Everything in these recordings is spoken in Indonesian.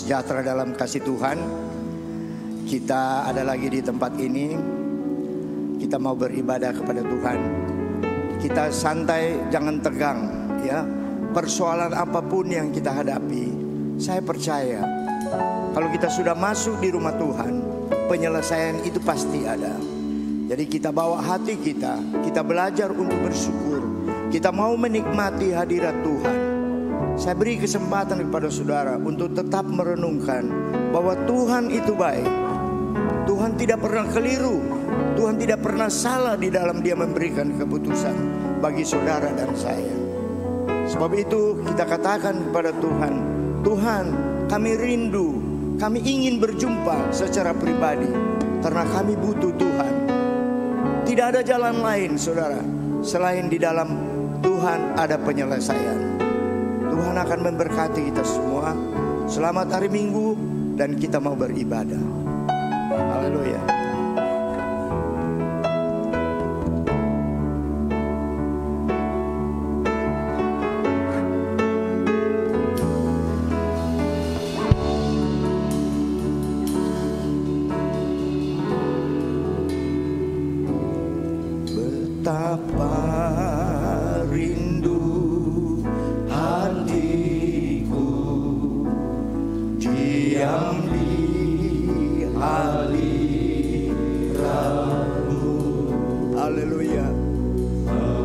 sejahtera dalam kasih Tuhan. Kita ada lagi di tempat ini. Kita mau beribadah kepada Tuhan. Kita santai, jangan tegang ya. Persoalan apapun yang kita hadapi, saya percaya kalau kita sudah masuk di rumah Tuhan, penyelesaian itu pasti ada. Jadi kita bawa hati kita belajar untuk bersyukur. Kita mau menikmati hadirat Tuhan. Saya beri kesempatan kepada saudara untuk tetap merenungkan bahwa Tuhan itu baik. Tuhan tidak pernah keliru. Tuhan tidak pernah salah di dalam Dia memberikan keputusan bagi saudara dan saya. Sebab itu kita katakan kepada Tuhan, Tuhan, kami rindu, kami ingin berjumpa secara pribadi karena kami butuh Tuhan. Tidak ada jalan lain saudara, selain di dalam Tuhan ada penyelesaian. Tuhan akan memberkati kita semua. Selamat hari Minggu dan kita mau beribadah. Haleluya. Betapa rindu hatiku diam di aliranmu. Haleluya.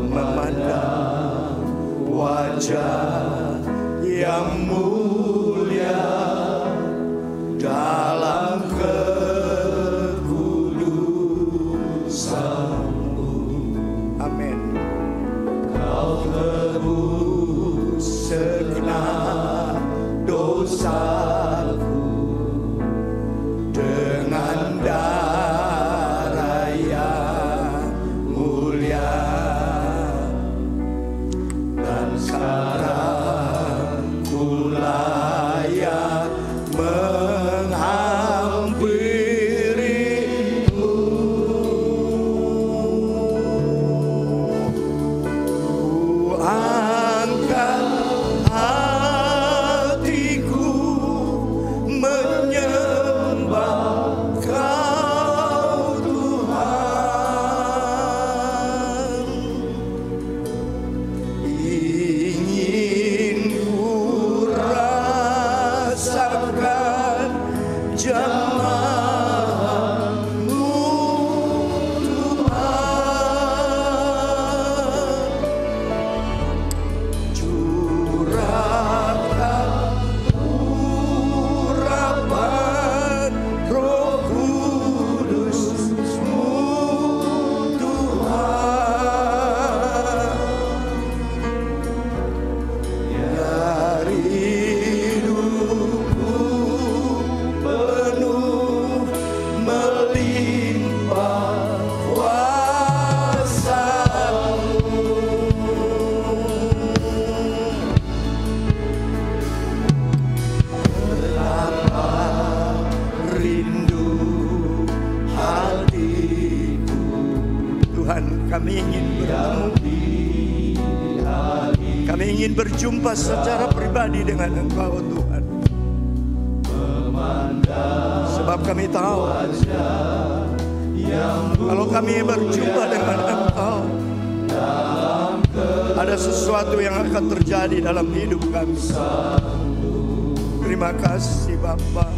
Memandang wajah yang mulia dalam kekudusanmu. Amin. Kau tebus segenap dosaku dengan darah yang mulia. Dan sekarang ku layak menghampirimu. Ku angkat hatiku menyembah Kau Tuhan. Ingin ku rasakan jamaah-Mu Tuhan. Curahkan urapan Roh Kudus-Mu Tuhan. Dari hidupku penuh melimpah kuasa-Mu. Betapa rindu hatiku. Tuhan, kami ingin bertemu. Kami ingin berjumpa secara pribadi dengan Engkau Tuhan. Sebab kami tahu kalau kami berjumpa dengan Engkau, ada sesuatu yang akan terjadi dalam hidup kami. Terima kasih Bapa.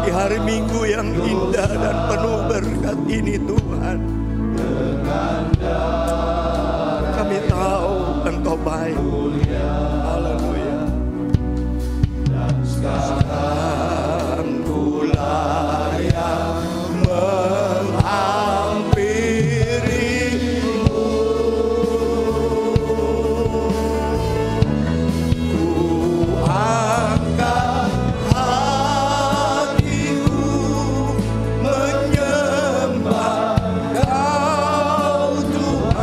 Di hari Minggu yang indah dan penuh berkat ini Tuhan, kami tahu Engkau baik. Haleluya. Sekarang ku layak menghampirimu. Ku angkat hatiku menyembah Kau Tuhan.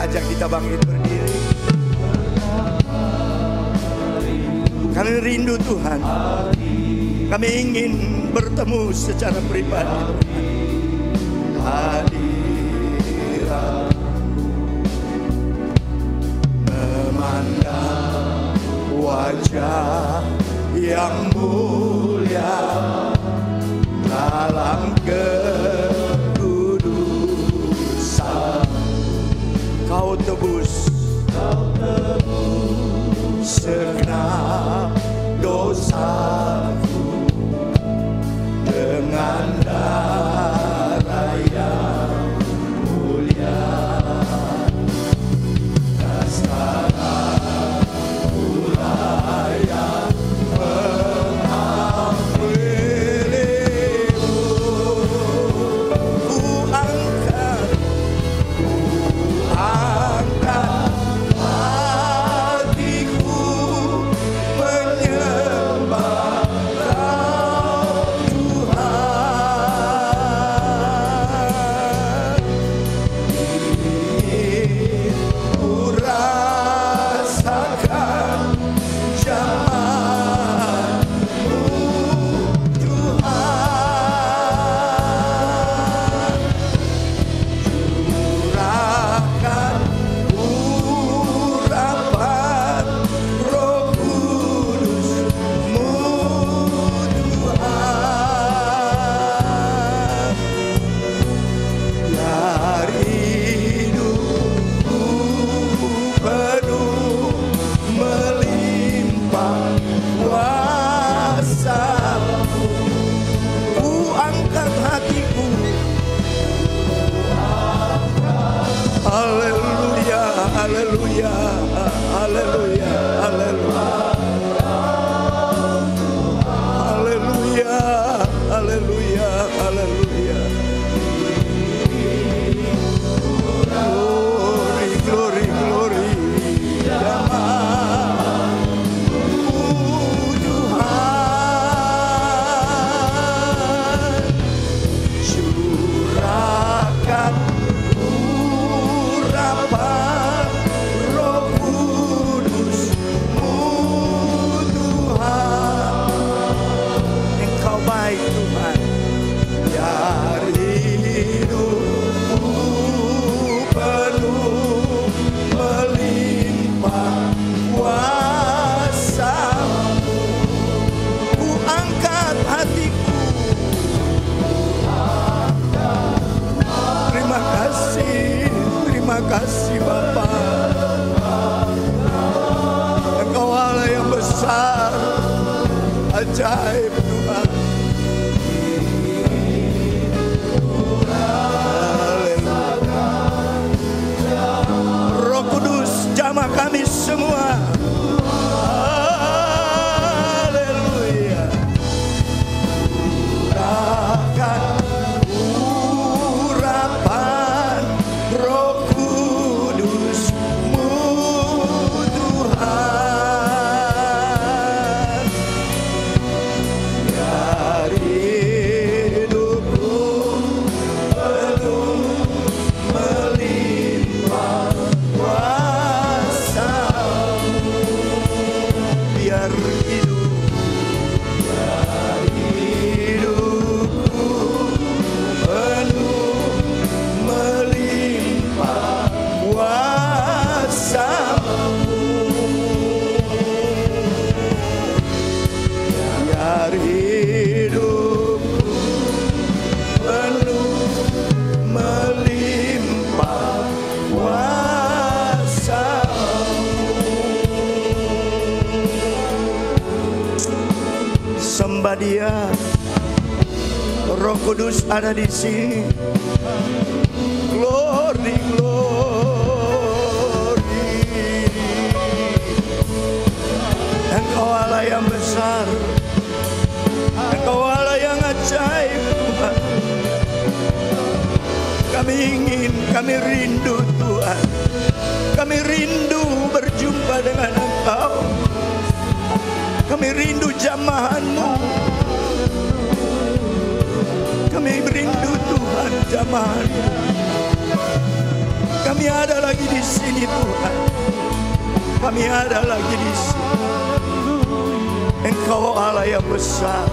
ajak kita bangkit berdiri. Kami rindu Tuhan. Kami ingin bertemu secara pribadi. Hadirat memandang wajah yang mulia dalam kekudusan. Kau tebus segenap dosaku dengan darah yang mulia. Dan sekarang pula yang mengampunimu. Ku angkat hatiku menyembah Kau Tuhan. Ingin ku rasakan jamaah-Mu Tuhan. Curahkan urapan Roh Kudus-Mu Tuhan. Dari hidupku penuh melimpah kuasa-Mu. Ku angkat hatiku. Haleluya, haleluya, haleluya, haleluya. Haleluya, haleluya, haleluya. Glory, glory, glory. Jamaah-Mu Tuhan. Curahkan urapan Roh Kudus-Mu Tuhan. Engkau baik Tuhan. Dari hidupku penuh melimpah kuasa-Mu. Ku angkat hatiku. Terima kasih Bapa. Engkau Allah yang besar, ajaib Tuhan. Roh Kudus jamah kami semua. Haleluya. Curahkan urapan Roh Kudus-Mu Tuhan. Dari hidupku penuh melimpah kuasa-Mu. Biar hidupku penuh melimpah kuasa-Mu. Biar hidupku penuh melimpah kuasa-Mu. Sembah Dia. Roh Kudus ada di sini. Glory, glory. Engkau Allah yang besar. Engkau Allah yang ajaib Tuhan. Kami ingin, kami rindu Tuhan. Kami rindu berjumpa dengan Engkau. Kami rindu jamahan-Mu. Kami rindu Tuhan jamahan-Mu. Kami ada lagi di sini Tuhan. Kami ada lagi di sini. Engkau Allah yang besar.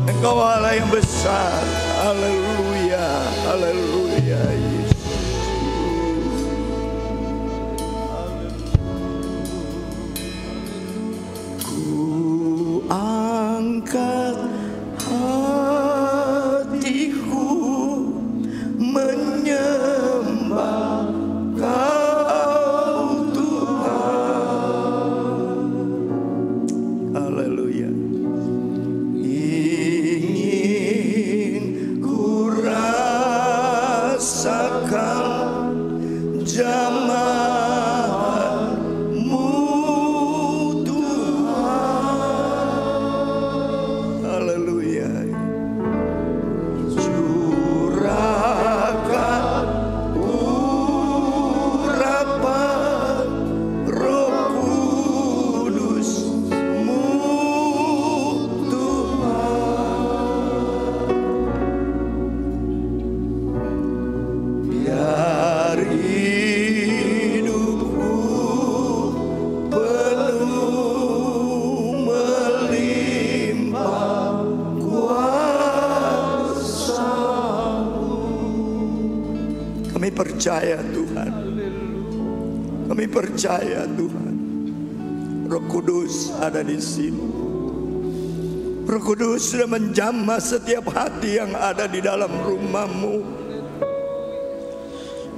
Engkau Allah yang besar. Haleluya, haleluya Yesus. Ku angkat hatiku menyembah Kau Tuhan. Haleluya. Ingin ku rasakan jamaah-Mu Tuhan. Haleluya. Curahkan urapan Roh Kudus-Mu Tuhan. Biar hidupku penuh melimpah kuasa-Mu. Kami percaya Tuhan. Kami percaya Tuhan. Roh Kudus ada di sini. Roh Kudus sudah menjamah setiap hati yang ada di dalam rumah-Mu.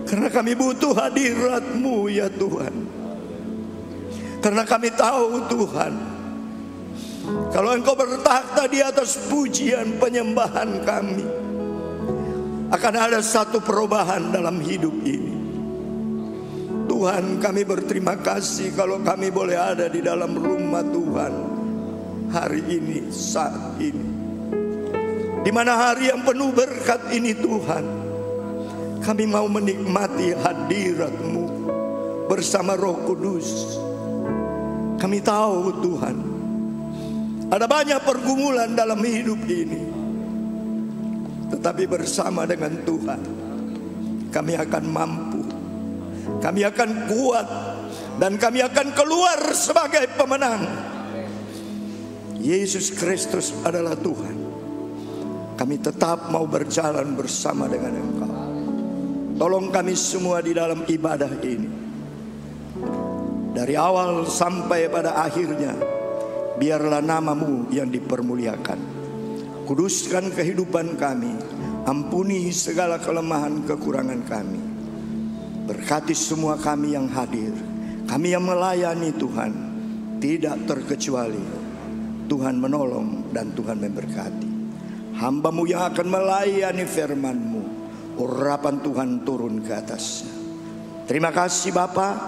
Karena kami butuh hadirat-Mu ya Tuhan. Karena kami tahu Tuhan, kalau Engkau bertakhta di atas pujian penyembahan kami, akan ada satu perubahan dalam hidup ini. Tuhan, kami berterima kasih kalau kami boleh ada di dalam rumah Tuhan hari ini, saat ini, di mana hari yang penuh berkat ini Tuhan. Kami mau menikmati hadirat-Mu bersama Roh Kudus. Kami tahu Tuhan, ada banyak pergumulan dalam hidup ini, tetapi bersama dengan Tuhan kami akan mampu, kami akan kuat, dan kami akan keluar sebagai pemenang. Yesus Kristus adalah Tuhan. Kami tetap mau berjalan bersama dengan Engkau. Tolong kami semua di dalam ibadah ini, dari awal sampai pada akhirnya, biarlah nama-Mu yang dipermuliakan. Kuduskan kehidupan kami, ampuni segala kelemahan kekurangan kami. Berkati semua kami yang hadir, kami yang melayani Tuhan, tidak terkecuali. Tuhan menolong dan Tuhan memberkati. Hamba-Mu yang akan melayani firman-Mu, urapan Tuhan turun ke atasnya. Terima kasih Bapa,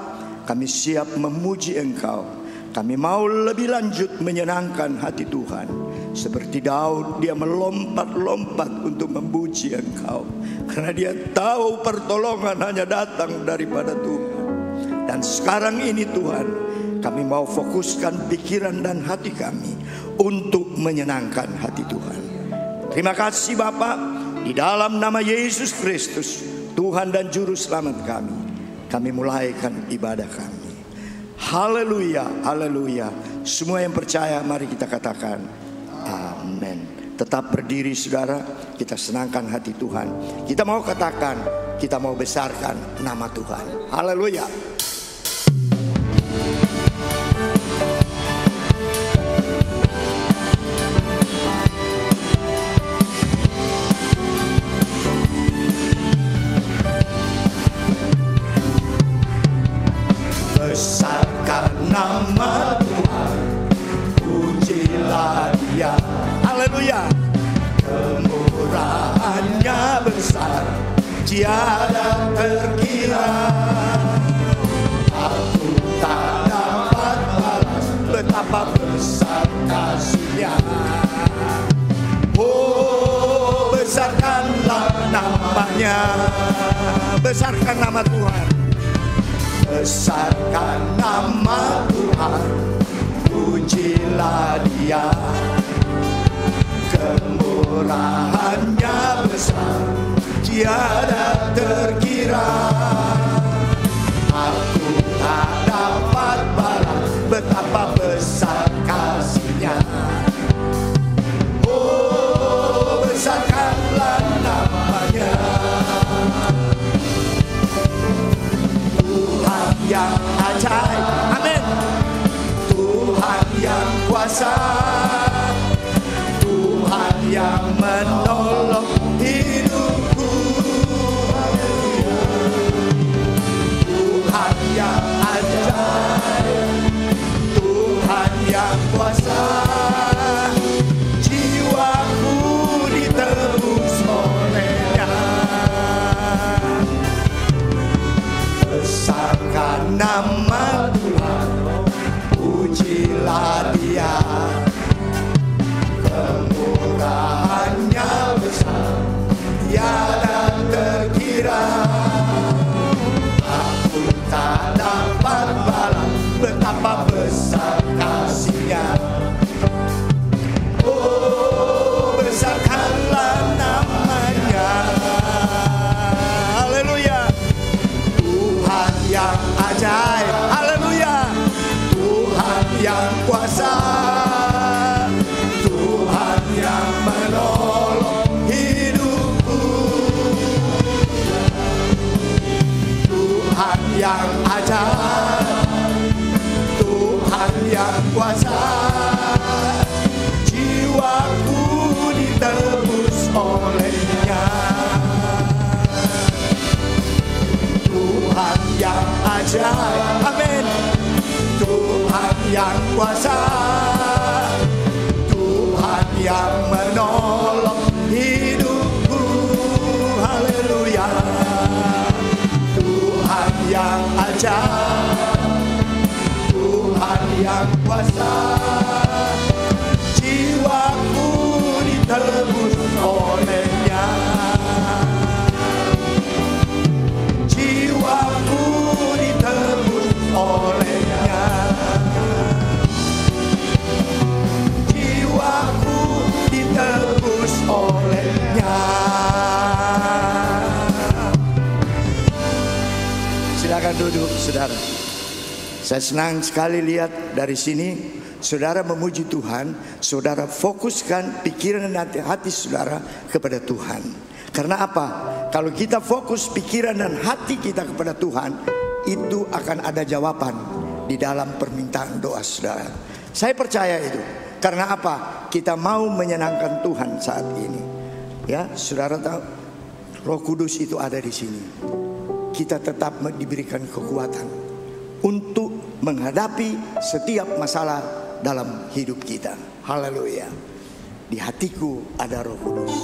kami siap memuji Engkau. Kami mau lebih lanjut menyenangkan hati Tuhan. Seperti Daud, dia melompat-lompat untuk memuji Engkau, karena dia tahu pertolongan hanya datang daripada Tuhan. Dan sekarang ini Tuhan, kami mau fokuskan pikiran dan hati kami untuk menyenangkan hati Tuhan. Terima kasih Bapa, di dalam nama Yesus Kristus, Tuhan dan Juru Selamat kami mulaikan ibadah kami. Haleluya, haleluya. Semua yang percaya, mari kita katakan amin. Tetap berdiri saudara, kita senangkan hati Tuhan. Kita mau katakan, kita mau besarkan nama Tuhan. Haleluya. Besarkan nama Tuhan, pujilah Dia. Haleluya. Kemurahannya besar, tiada terkira. Aku tak dapat balas betapa besar kasih-Nya. Oh, besarkanlah namanya, besarkan nama Tuhan. Besarkan nama Tuhan, pujilah Dia. Kemurahannya besar, tiada terkira. Aku tak dapat balas betapa besar kasih-Nya. Oh, besarkanlah nama-Nya. Tuhan yang ajaib, amin. Tuhan yang kuasa, Tuhan yang menolong hidupku. Tuhan yang ajaib, Tuhan yang kuasa, jiwaku ditebus oleh-Nya. Besarkan nama Tuhan, pujilah Dia. Kemurahan-Nya besar, tiada terkira. Aku tak dapat balas betapa besar kasih-Nya. Oh, besarkanlah nama-Nya. Haleluya. Tuhan yang ajaib, haleluya. Tuhan yang kuasa, Tuhan yang menolong hidupku. Tuhan yang ajaib, Tuhan yang kuasa, jiwaku ditebus oleh-Nya. Tuhan yang ajaib, amin. Tuhan yang kuasa, Tuhan yang menolong hidupku. Haleluya. Tuhan yang ajaib, Tuhan yang kuasa, jiwaku ditebus oleh-Nya. Jiwaku ditebus oleh-Nya. Jiwaku ditebus oleh-Nya. Silakan duduk, saudara. Saya senang sekali lihat dari sini saudara memuji Tuhan, saudara fokuskan pikiran dan hati saudara kepada Tuhan. Karena apa? Kalau kita fokus pikiran dan hati kita kepada Tuhan, itu akan ada jawaban di dalam permintaan doa saudara. Saya percaya itu. Karena apa? Kita mau menyenangkan Tuhan saat ini. Ya, saudara tahu, Roh Kudus itu ada di sini. Kita tetap diberikan kekuatan untuk menghadapi setiap masalah dalam hidup kita. Haleluya. Di hatiku ada Roh Kudus.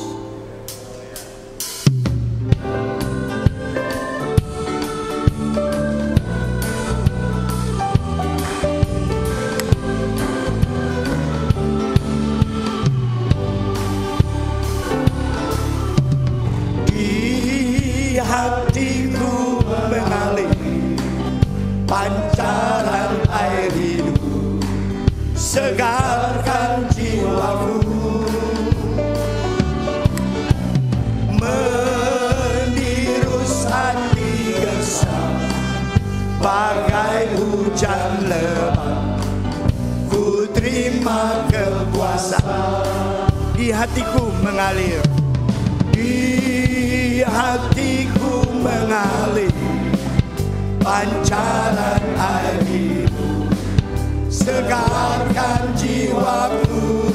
Di hatiku mengalir pancaran air hidup, segarkan jiwaku, mendirus hati gersam bagai hujan lebat. Ku terima kekuasaan. Di hatiku mengalir, di hatiku mengalir pancaran air hidup, segarkan jiwaku,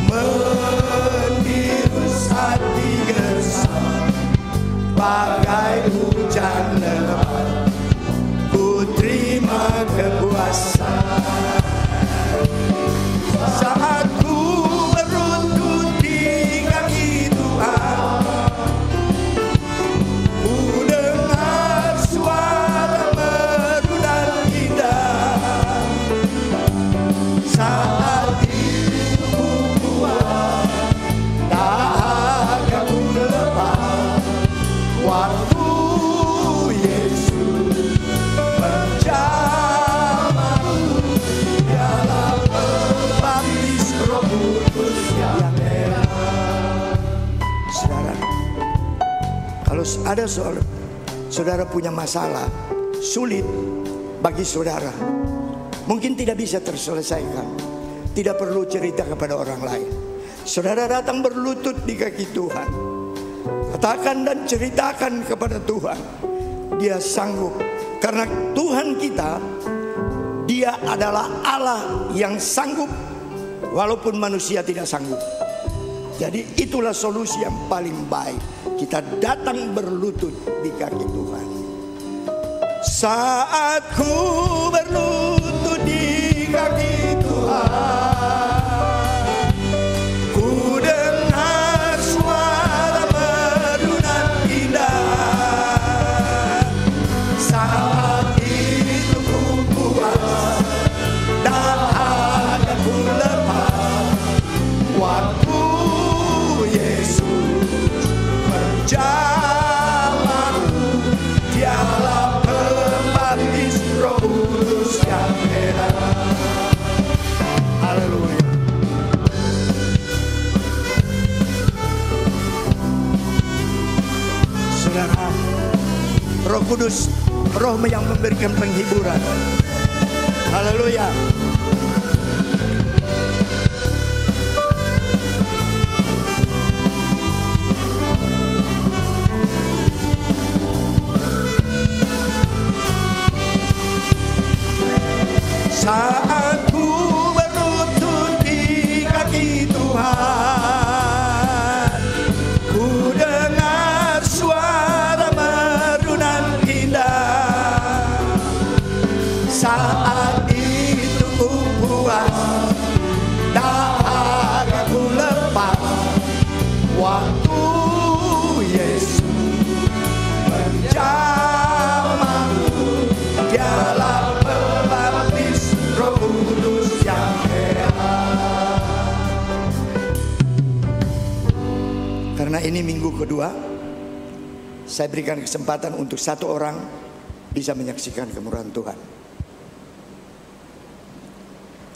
mendirus hati gersam bagai hujan lebat. Ku terima kekuasaan. Saat ku berlutut di kaki Tuhan, ku dengar suara merdu dan indah. Saat itu ku kuat, tak akan ku lepas. Waktu Yesus menjamahku dalam baptis Roh Kudus yang merah. Saudara, Kalau ada saudara punya masalah sulit bagi saudara, mungkin tidak bisa terselesaikan, tidak perlu cerita kepada orang lain. Saudara datang berlutut di kaki Tuhan, katakan dan ceritakan kepada Tuhan. Dia sanggup, karena Tuhan kita, Dia adalah Allah yang sanggup walaupun manusia tidak sanggup. Jadi itulah solusi yang paling baik. Kita datang berlutut di kaki Tuhan. Saat ku berlutut di kaki Tuhan, ku dengar suara merdu dan indah. Saat itu ku puas dan akan ku lepas. Waktu Yesus berjalanku, Dialah pembaptis Roh Kudus yang heran. Haleluya. Saudara, Roh Kudus, Roh yang memberikan penghiburan. Haleluya. Saat ku berlutut di kaki Tuhan, ku dengar suara merdu dan indah. Saat itu ku puas, dahaga ku lepas. Waktu Yesus menjamahku, Dialah pembaptis Roh Kudus yang heran. Karena ini minggu kedua, saya berikan kesempatan untuk satu orang bisa menyaksikan kemurahan Tuhan.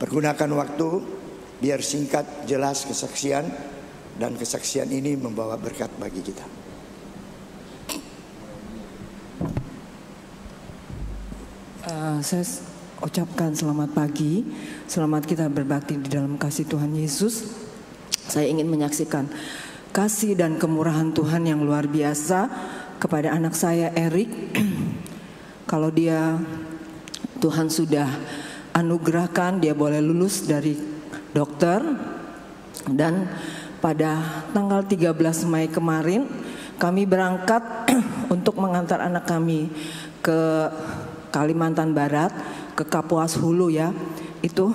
Pergunakan waktu biar singkat, jelas kesaksian, dan kesaksian ini membawa berkat bagi kita. Saya ucapkan selamat pagi, selamat kita berbakti di dalam kasih Tuhan Yesus. Saya ingin menyaksikan kasih dan kemurahan Tuhan yang luar biasa kepada anak saya Erik. Kalau Tuhan sudah anugerahkan, dia boleh lulus dari dokter. Dan pada tanggal 13 Mei kemarin kami berangkat untuk mengantar anak kami ke Kalimantan Barat, ke Kapuas Hulu ya. Itu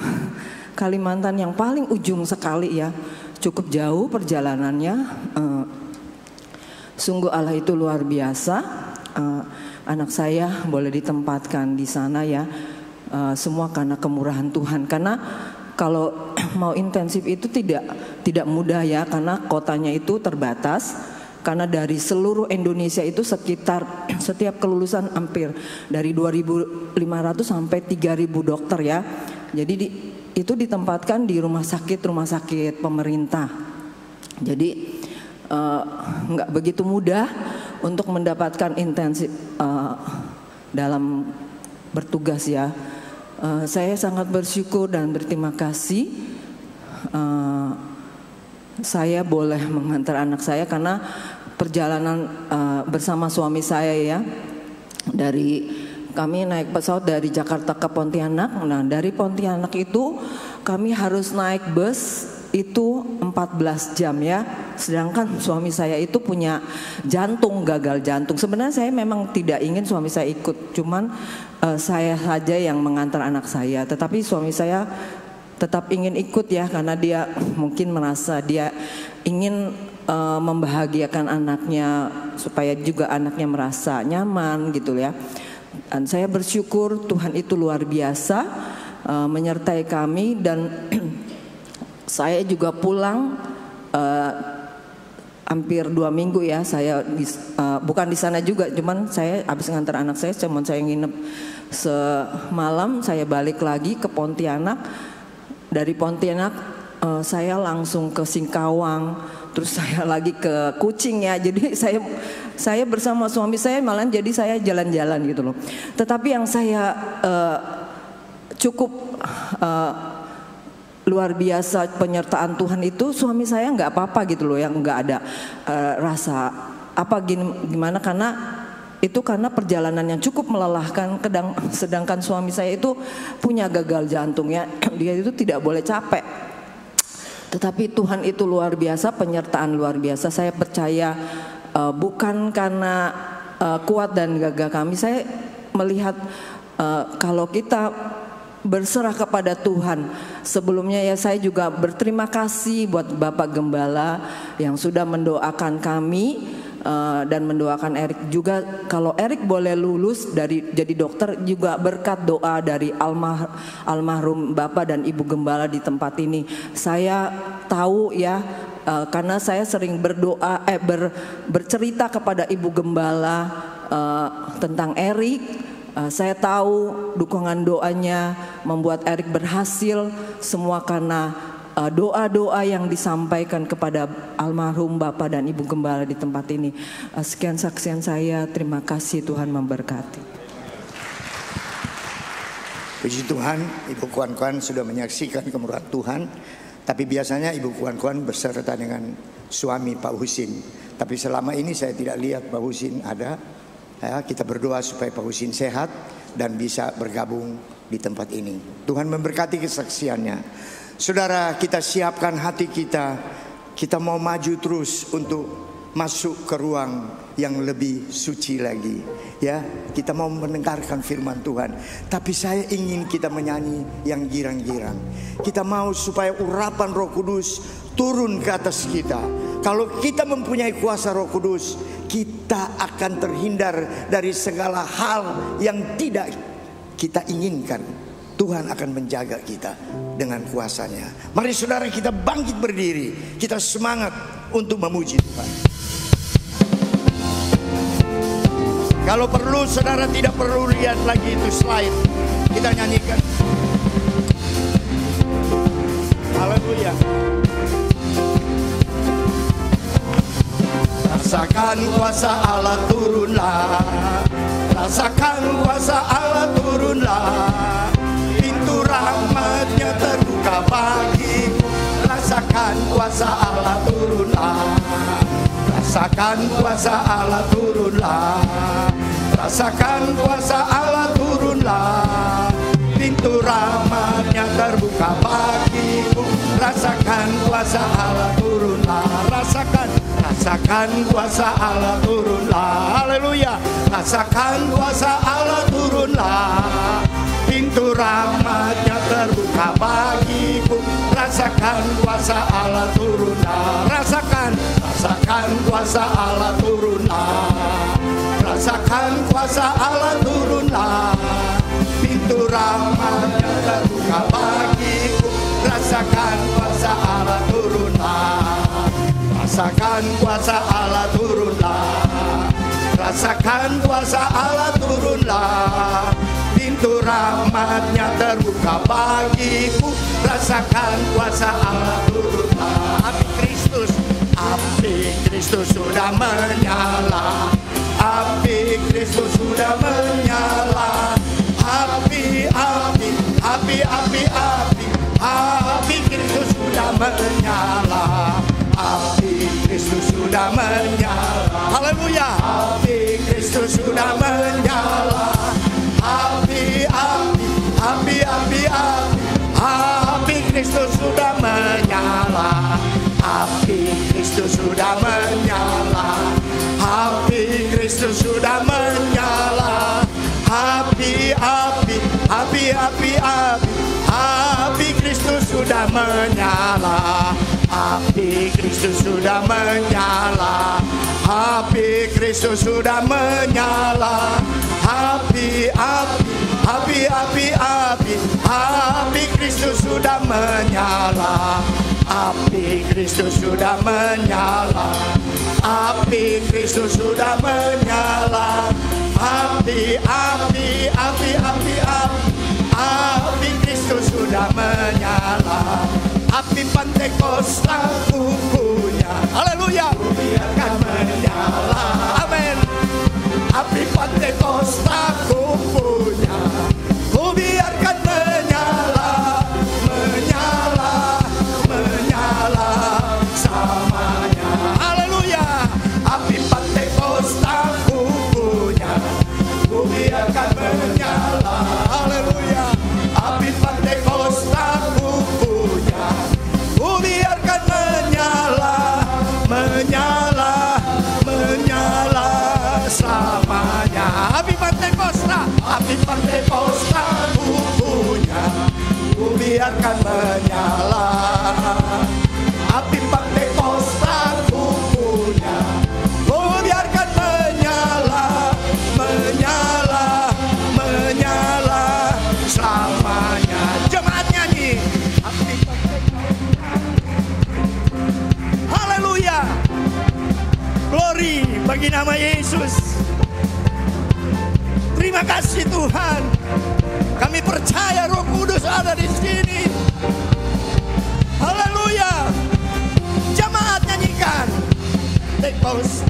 Kalimantan yang paling ujung sekali ya. Cukup jauh perjalanannya. Sungguh Allah itu luar biasa. Anak saya boleh ditempatkan di sana ya. Semua karena kemurahan Tuhan. Karena kalau mau intensif itu tidak mudah ya, karena kotanya itu terbatas. Karena dari seluruh Indonesia itu sekitar setiap kelulusan hampir dari 2.500 sampai 3.000 dokter ya. Jadi itu ditempatkan di rumah sakit pemerintah. Jadi nggak begitu mudah untuk mendapatkan intensif dalam bertugas ya. Saya sangat bersyukur dan berterima kasih saya boleh mengantar anak saya, karena perjalanan bersama suami saya ya, kami naik pesawat dari Jakarta ke Pontianak. Nah dari Pontianak itu kami harus naik bus itu 14 jam ya. Sedangkan suami saya itu punya gagal jantung. Sebenarnya saya memang tidak ingin suami saya ikut, cuman saya saja yang mengantar anak saya. Tetapi suami saya tetap ingin ikut ya, karena dia mungkin merasa dia ingin membahagiakan anaknya, supaya juga anaknya merasa nyaman gitu ya. Dan saya bersyukur Tuhan itu luar biasa menyertai kami. Dan saya juga pulang hampir 2 minggu ya. Saya bukan di sana juga, cuman saya habis ngantar anak saya, cuman saya nginep semalam, saya balik lagi ke Pontianak. Dari Pontianak saya langsung ke Singkawang, terus saya lagi ke kucing ya. Jadi saya bersama suami saya malah jadi saya jalan-jalan gitu loh. Tetapi yang saya cukup luar biasa penyertaan Tuhan itu, suami saya nggak apa-apa gitu loh, yang nggak ada rasa apa gimana, karena perjalanan yang cukup melelahkan. Sedangkan suami saya itu punya gagal jantung ya, dia itu tidak boleh capek. Tetapi Tuhan itu luar biasa, penyertaan luar biasa. Saya percaya bukan karena kuat dan gagah kami. Saya melihat kalau kita berserah kepada Tuhan. Sebelumnya ya saya juga berterima kasih buat Bapak Gembala yang sudah mendoakan kami dan mendoakan Erik juga. Kalau Erik boleh lulus jadi dokter juga berkat doa dari almarhum Bapak dan Ibu Gembala di tempat ini. Saya tahu ya, karena saya sering berdoa bercerita kepada Ibu Gembala tentang Erik. Saya tahu dukungan doanya membuat Erik berhasil, semua karena doa-doa yang disampaikan kepada almarhum Bapak dan Ibu Gembala di tempat ini. Sekian saksian saya, terima kasih, Tuhan memberkati. Puji Tuhan, Ibu Kuan-Kuan sudah menyaksikan kemurahan Tuhan. Tapi biasanya Ibu Kuan-Kuan berserta dengan suami Pak Husin. Tapi selama ini saya tidak lihat Pak Husin ada. Ya, kita berdoa supaya Pak Husin sehat dan bisa bergabung di tempat ini. Tuhan memberkati kesaksiannya. Saudara, kita siapkan hati kita. Kita mau maju terus untuk masuk ke ruang yang lebih suci lagi. Ya, kita mau mendengarkan firman Tuhan. Tapi saya ingin kita menyanyi yang girang-girang. Kita mau supaya urapan Roh Kudus turun ke atas kita. Kalau kita mempunyai kuasa Roh Kudus, kita akan terhindar dari segala hal yang tidak kita inginkan. Tuhan akan menjaga kita dengan kuasanya. Mari saudara, kita bangkit berdiri. Kita semangat untuk memuji Tuhan. Kalau perlu saudara tidak perlu lihat lagi itu slide. Kita nyanyikan. Haleluya. Rasakan kuasa Allah turunlah. Rasakan kuasa Allah turunlah. Pintu rahmatnya terbuka bagiku. Rasakan kuasa Allah turunlah. Rasakan kuasa Allah turunlah. Rasakan kuasa Allah turunlah. Pintu rahmatnya terbuka bagiku. Rasakan kuasa Allah turunlah. Rasakan kuasa Allah turunlah. Haleluya. Rasakan kuasa Allah turunlah. Pintu rahmatnya terbuka bagiku. Rasakan kuasa Allah turunlah. Rasakan kuasa Allah turunlah. Rasakan kuasa Allah turunlah. Pintu rahmatnya terbuka bagiku. Rasakan kuasa Allah turunlah. Rasakan kuasa Allah turunlah. Rasakan kuasa Allah turunlah. Pintu rahmatnya terbuka bagiku. Rasakan kuasa Allah turunlah. Api Kristus sudah menyala. Api Kristus sudah menyala. Api Kristus sudah menyala. Api Kristus sudah menyala. Haleluya. Api Kristus sudah menyala. Api Kristus sudah menyala. Api Kristus sudah menyala. Api Kristus sudah menyala. Api Kristus sudah menyala. Api Kristus sudah menyala. Api Kristus sudah menyala. Api Kristus sudah menyala. Api Kristus sudah menyala. Api Kristus sudah menyala. Api Kristus sudah menyala. api Pentakosta ku punya. Haleluya. Ku biarkan menyala. Amin. Api Pentakosta ku punya. Ku biarkan menyala, menyala, menyala samanya. Haleluya. Api Pentakosta ku punya. Ku biarkan menyala. Haleluya. Api Pentakosta ku punya. Ku biarkan menyala, menyala, menyala selamanya. Api Pentakosta, api Pentakosta ku punya. Ku biarkan menyala. Api Pentakosta ku punya. Ku biarkan menyala, menyala, menyala selamanya. Jemaat nyanyi. Api Pentakosta. Haleluya. Glory bagi nama Yesus. Terima kasih Tuhan. Kami percaya Roh Kudus ada di sini. Haleluya. Jemaat nyanyikan. Take pause.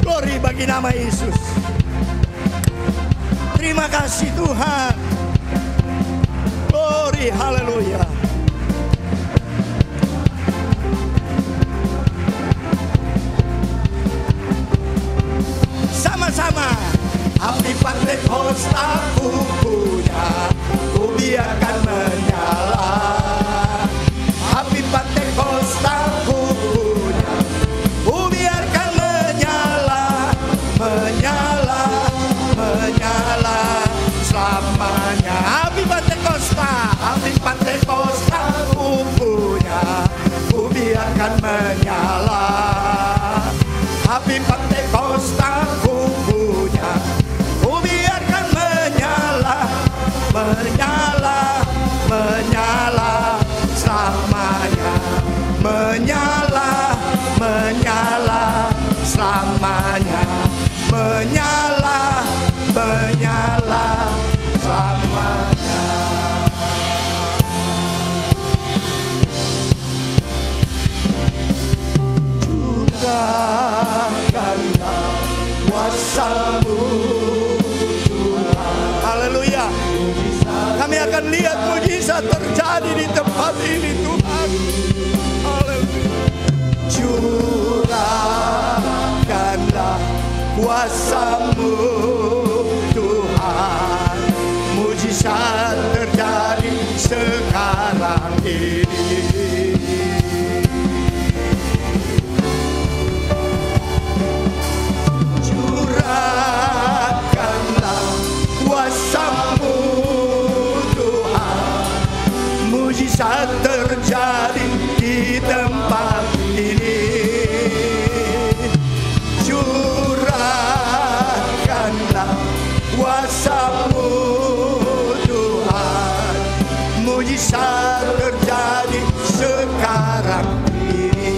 Glory bagi nama Yesus. Terima kasih Tuhan. Glory, haleluya. Sama-sama. Api Pentakosta ku punya. Ku biarkan menyala. Api Pentakosta ku punya. Ku biarkan menyala, menyala, menyala selamanya. Api Pentakosta, api Pentakosta ku punya. Ku biarkan menyala. Api Pentakosta ku punya. Ku biarkan menyala, menyala, menyala selamanya. Menyala, menyala selamanya. Menyala, menyala selamanya. Curahkanlah kuasa-Mu Tuhan. Haleluya. Kami akan lihat mujizat terjadi di tempat ini Tuhan. Haleluya. Curahkanlah kuasa-Mu Tuhan. Mujizat terjadi sekarang ini. Curahkanlah kuasa-Mu Tuhan. Mujizat terjadi di tempat ini. Curahkanlah kuasa-Mu Tuhan. Mujizat terjadi sekarang ini.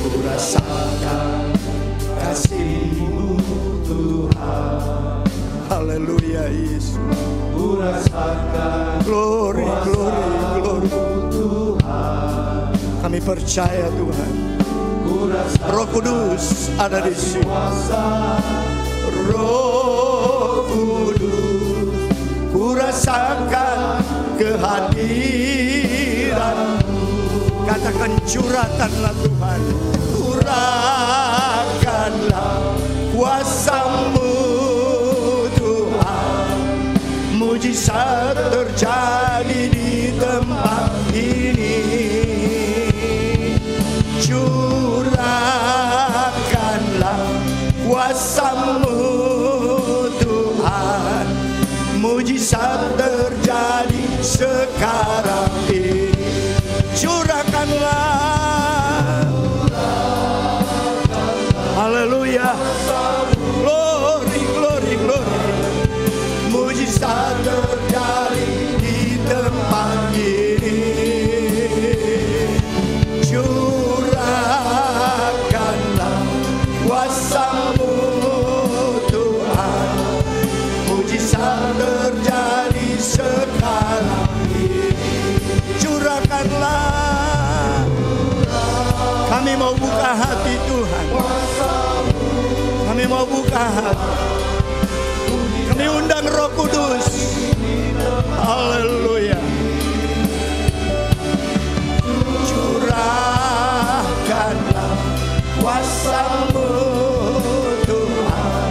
Ku rasakan kasih-Mu Tuhan. Haleluya Yesus. Ku rasakan glory, glory, glory Tuhan. Kami percaya Tuhan. Roh Kudus ada di sini. Roh Kudus, ku rasakan kehadiran-Mu. Katakan curahkanlah Tuhan. Curahkanlah kuasa-Mu Tuhan. Mujizat terjadi di tempat ini. Curahkanlah kuasa-Mu Tuhan. Mujizat terjadi sekarang ini. Curahkanlah. Haleluya. Glory, glory, glory. Mujizat terjadi di tempat ini. Curahkanlah kuasa-Mu Tuhan. Mujizat curahkanlah. Kami mau buka hati Tuhan. Kami mau buka hati. Kami undang Roh Kudus. Haleluya. Curahkanlah kuasa-Mu Tuhan.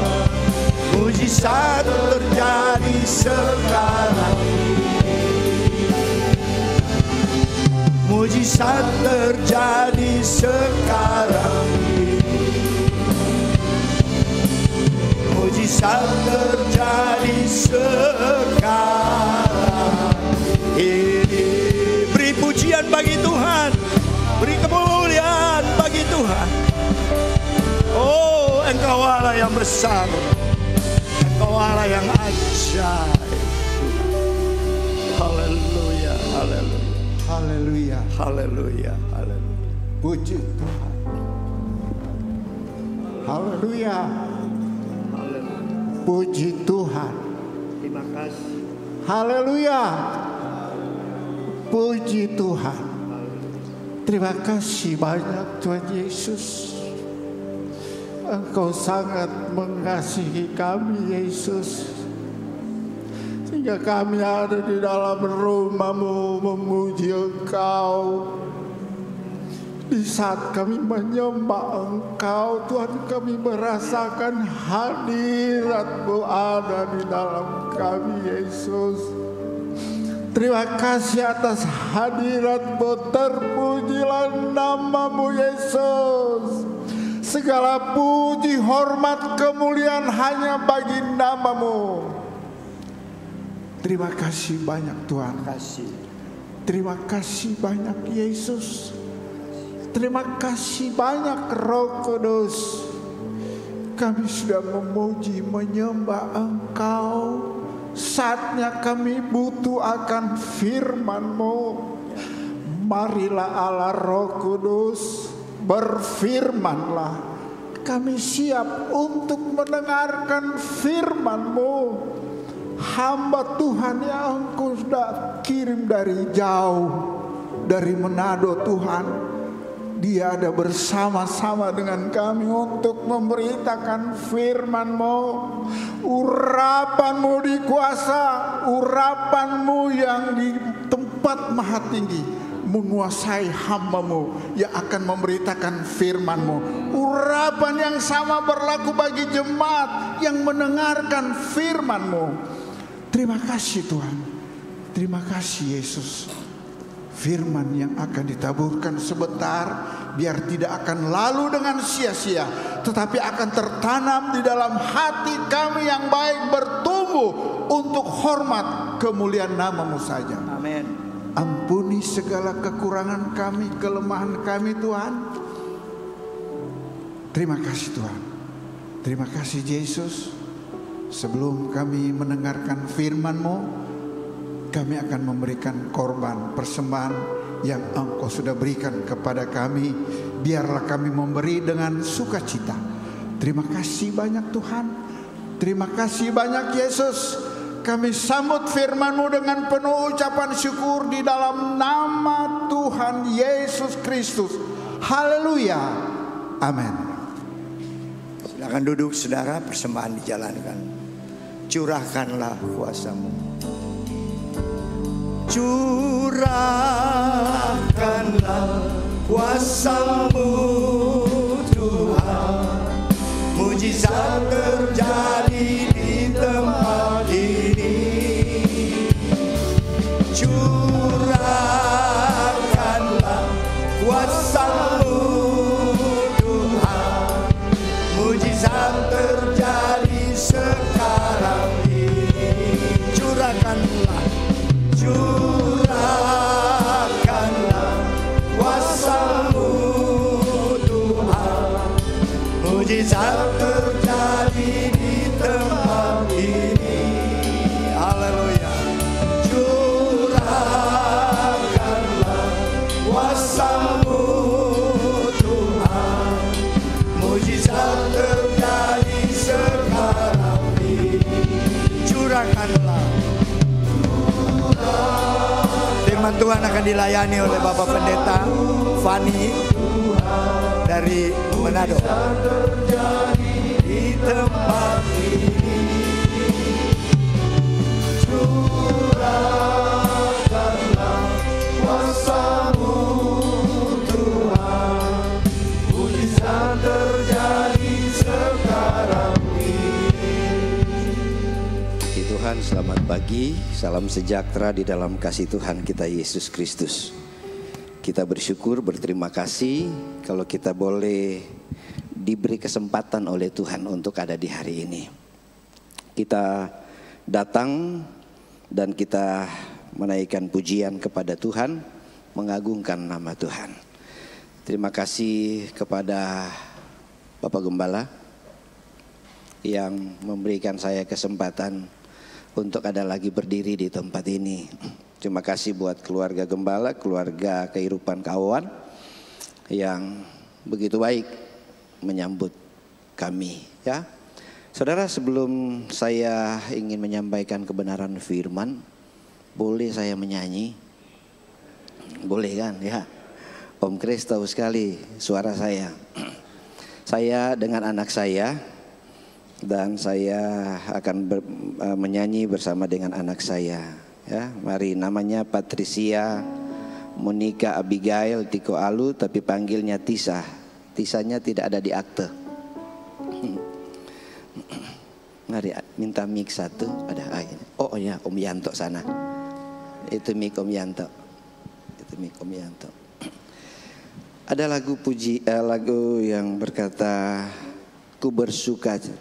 Mujizat terjadi sekarang. Mujizat terjadi sekarang. Mujizat terjadi sekarang ini. Beri pujian bagi Tuhan, beri kemuliaan bagi Tuhan. Oh, Engkau Allah yang besar, Engkau Allah yang ajaib. Haleluya, haleluya, Haleluya. haleluya, haleluya. Puji Tuhan. Haleluya. Puji Tuhan. Terima kasih. Haleluya. Puji Tuhan. Terima kasih banyak Tuhan Yesus. Engkau sangat mengasihi kami Yesus. Sehingga kami ada di dalam rumah-Mu memuji Engkau. Di saat kami menyembah Engkau, Tuhan, kami merasakan hadirat-Mu ada di dalam kami, Yesus. Terima kasih atas hadirat-Mu, terpujilah nama-Mu, Yesus. Segala puji, hormat, kemuliaan hanya bagi nama-Mu. Terima kasih banyak Tuhan. Terima kasih banyak Yesus. Terima kasih banyak Roh Kudus. Kami sudah memuji, menyembah Engkau. Saatnya kami butuh akan firman-Mu. Marilah Allah Roh Kudus, berfirmanlah. Kami siap untuk mendengarkan firman-Mu. Hamba Tuhan yang Engkau sudah kirim dari jauh, dari Manado Tuhan. Dia ada bersama-sama dengan kami untuk memberitakan firman-Mu. Urapan-Mu di kuasa, urapan-Mu yang di tempat maha tinggi menguasai hamba-Mu yang akan memberitakan firman-Mu. Urapan yang sama berlaku bagi jemaat yang mendengarkan firman-Mu. Terima kasih Tuhan. Terima kasih Yesus. Firman yang akan ditaburkan sebentar, biar tidak akan lalu dengan sia-sia, tetapi akan tertanam di dalam hati kami yang baik, bertumbuh untuk hormat kemuliaan nama-Mu saja. Amin. Ampuni segala kekurangan kami, kelemahan kami Tuhan. Terima kasih Tuhan. Terima kasih Yesus. Sebelum kami mendengarkan firman-Mu, kami akan memberikan korban persembahan yang Engkau sudah berikan kepada kami. Biarlah kami memberi dengan sukacita. Terima kasih banyak Tuhan. Terima kasih banyak Yesus. Kami sambut firman-Mu dengan penuh ucapan syukur di dalam nama Tuhan Yesus Kristus. Haleluya. Amin. Silakan duduk saudara, persembahan dijalankan. Curahkanlah kuasa-Mu. Curahkanlah kuasa-Mu Tuhan. Mujizat terjadi di tempat ini. Curahkanlah kuasa-Mu Tuhan. Mujizat terjadi sekarang ini. Curahkanlah. Curahkanlah kuasa-Mu Tuhan. Mujizat terjadi di tempat ini. Haleluya. Curahkanlah kuasa-Mu Tuhan. Mujizat terjadi sekarang ini. Curahkanlah. Firman Tuhan akan dilayani oleh Bapak Pendeta Fani dari Manado. Di tempat ini curahkanlah kuasa-Mu Tuhan, mujizat terjadi sekarang ini. Tuhan, selamat pagi, salam sejahtera di dalam kasih Tuhan kita Yesus Kristus. Kita bersyukur, berterima kasih kalau kita boleh diberi kesempatan oleh Tuhan untuk ada di hari ini. Kita datang dan kita menaikkan pujian kepada Tuhan, mengagungkan nama Tuhan. Terima kasih kepada Bapak Gembala yang memberikan saya kesempatan untuk ada lagi berdiri di tempat ini. Terima kasih buat keluarga Gembala, keluarga Kehidupan Kawan yang begitu baik menyambut kami, ya. Saudara, sebelum saya ingin menyampaikan kebenaran firman, boleh saya menyanyi? Boleh kan, ya? Om Kris tahu sekali suara saya. Saya dengan anak saya, dan saya akan menyanyi bersama dengan anak saya, ya. Mari, namanya Patricia Monica Abigail Tiko Alu, tapi panggilnya Tisa. Tisanya tidak ada di akte. Mari minta mic satu. Ada oh ya, Om Yanto sana. Itu mic Om Yanto. Itu mic Om Yanto. Ada lagu lagu yang berkata ku bersuka cita.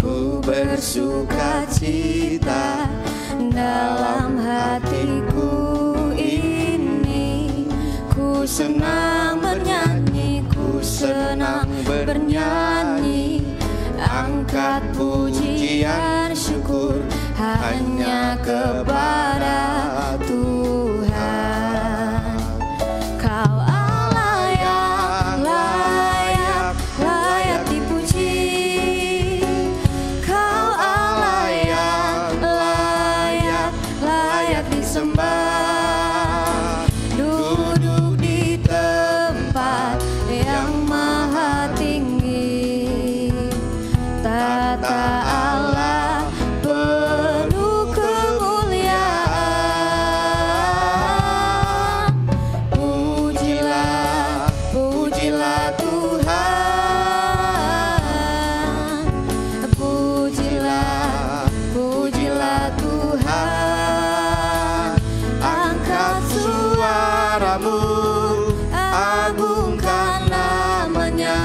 Ku bersuka cita dalam hatiku ini. Ku senang bernyanyi, angkat pujian syukur hanya kepada Tuhan. Kau Allah yang layak dipuji, Kau Allah yang layak disembah, duduk di tempat yang maha tinggi, tata Allah penuh kemuliaan. Pujilah, pujilah Tuhan, pujilah, pujilah Tuhan. Angkat suaramu, agungkan namanya.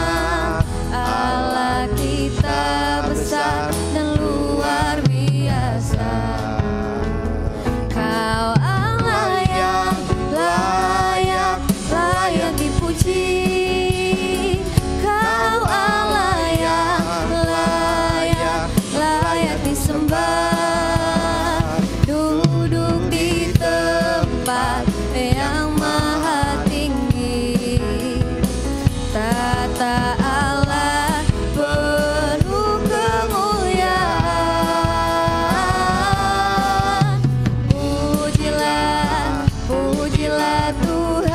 Allah kita besar dan luar biasa. Kau Allah yang layak dipuji, Kau Allah yang layak disembah, duduk di tempat yang maha tinggi, tata Allah penuh kemuliaan. Pujilah, pujilah Tuhan,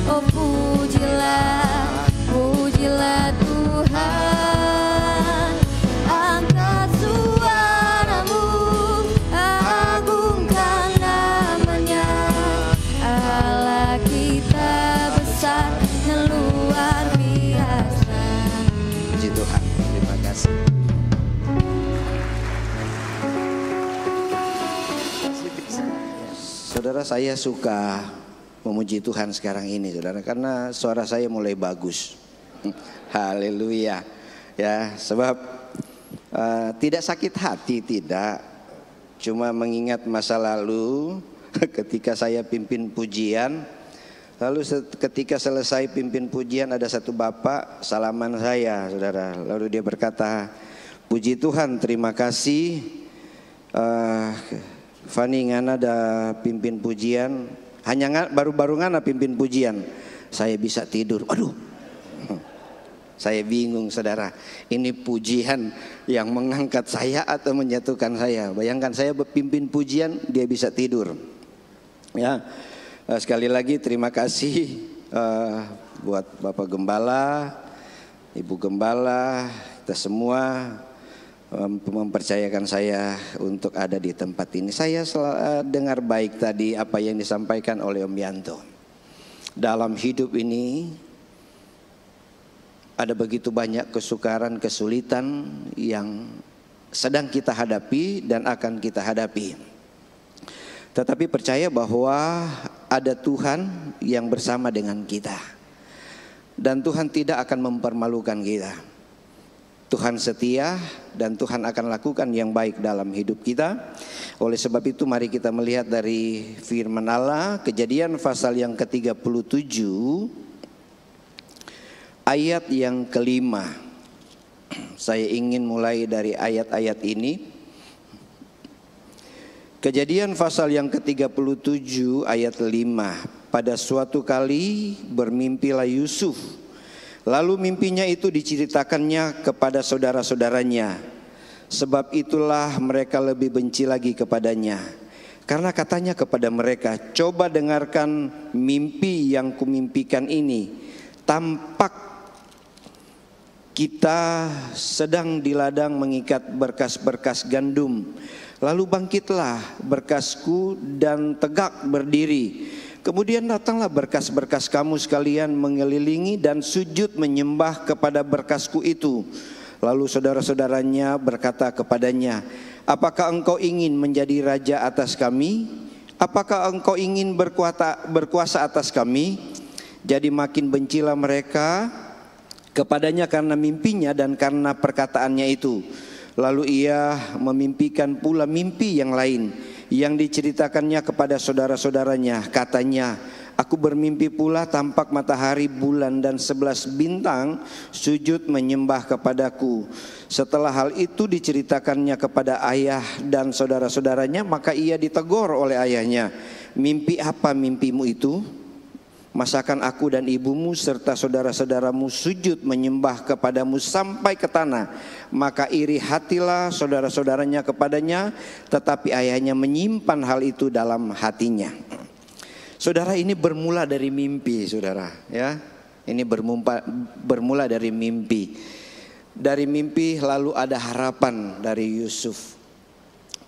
oh pujilah, pujilah Tuhan. Angkat suaramu, agungkan namanya. Allah kita besar dan luar biasa. Puji Tuhan, terima kasih. Saudara, saya suka memuji Tuhan sekarang ini, saudara, karena suara saya mulai bagus. Haleluya. Ya, sebab tidak sakit hati, tidak. Cuma mengingat masa lalu ketika saya pimpin pujian. Lalu ketika selesai pimpin pujian, ada satu bapak salaman saya, saudara. Lalu dia berkata, puji Tuhan, terima kasih Fani ngana ada pimpin pujian. Hanya baru-baru ngana pimpin pujian, saya bisa tidur. Aduh, saya bingung, saudara. Ini pujian yang mengangkat saya atau menjatuhkan saya? Bayangkan saya pimpin pujian, dia bisa tidur. Ya, sekali lagi terima kasih buat Bapak Gembala, Ibu Gembala, kita semua mempercayakan saya untuk ada di tempat ini. Saya dengar baik tadi apa yang disampaikan oleh Om Yanto. Dalam hidup ini ada begitu banyak kesukaran, kesulitan yang sedang kita hadapi dan akan kita hadapi. Tetapi percaya bahwa ada Tuhan yang bersama dengan kita. Dan Tuhan tidak akan mempermalukan kita. Tuhan setia dan Tuhan akan lakukan yang baik dalam hidup kita. Oleh sebab itu mari kita melihat dari firman Allah, Kejadian pasal yang ke-37 ayat yang kelima. Saya ingin mulai dari ayat-ayat ini. Kejadian pasal yang ke-37 ayat 5. Pada suatu kali bermimpilah Yusuf. Lalu mimpinya itu diceritakannya kepada saudara-saudaranya. Sebab itulah mereka lebih benci lagi kepadanya. Karena katanya kepada mereka, coba dengarkan mimpi yang kumimpikan ini. Tampak kita sedang di ladang mengikat berkas-berkas gandum. Lalu bangkitlah berkasku dan tegak berdiri. Kemudian datanglah berkas-berkas kamu sekalian mengelilingi dan sujud menyembah kepada berkasku itu. Lalu saudara-saudaranya berkata kepadanya, apakah engkau ingin menjadi raja atas kami? Apakah engkau ingin berkuasa atas kami? Jadi makin bencilah mereka kepadanya karena mimpinya dan karena perkataannya itu. Lalu ia memimpikan pula mimpi yang lain yang diceritakannya kepada saudara-saudaranya. Katanya, aku bermimpi pula tampak matahari, bulan dan 11 bintang sujud menyembah kepadaku. Setelah hal itu diceritakannya kepada ayah dan saudara-saudaranya, maka ia ditegur oleh ayahnya. Mimpi apa mimpimu itu? Masakan aku dan ibumu serta saudara-saudaramu sujud menyembah kepadamu sampai ke tanah. Maka iri hatilah saudara-saudaranya kepadanya, tetapi ayahnya menyimpan hal itu dalam hatinya. Saudara, ini bermula dari mimpi, saudara. Ya, ini bermula dari mimpi. Dari mimpi lalu ada harapan dari Yusuf.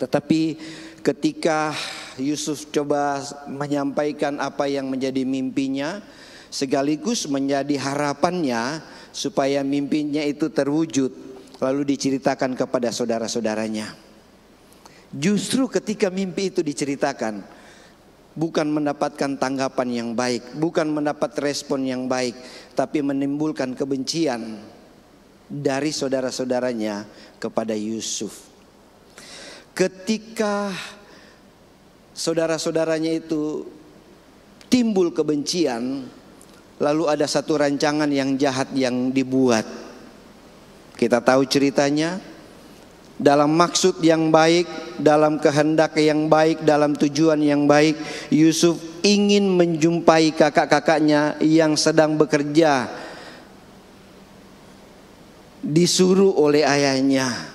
Tetapi ketika Yusuf coba menyampaikan apa yang menjadi mimpinya, sekaligus menjadi harapannya supaya mimpinya itu terwujud, lalu diceritakan kepada saudara-saudaranya. Justru ketika mimpi itu diceritakan, bukan mendapatkan tanggapan yang baik, bukan mendapat respon yang baik, tapi menimbulkan kebencian dari saudara-saudaranya kepada Yusuf. Ketika saudara-saudaranya itu timbul kebencian, lalu ada satu rancangan yang jahat yang dibuat. Kita tahu ceritanya. Dalam maksud yang baik, dalam kehendak yang baik, dalam tujuan yang baik, Yusuf ingin menjumpai kakak-kakaknya yang sedang bekerja, disuruh oleh ayahnya.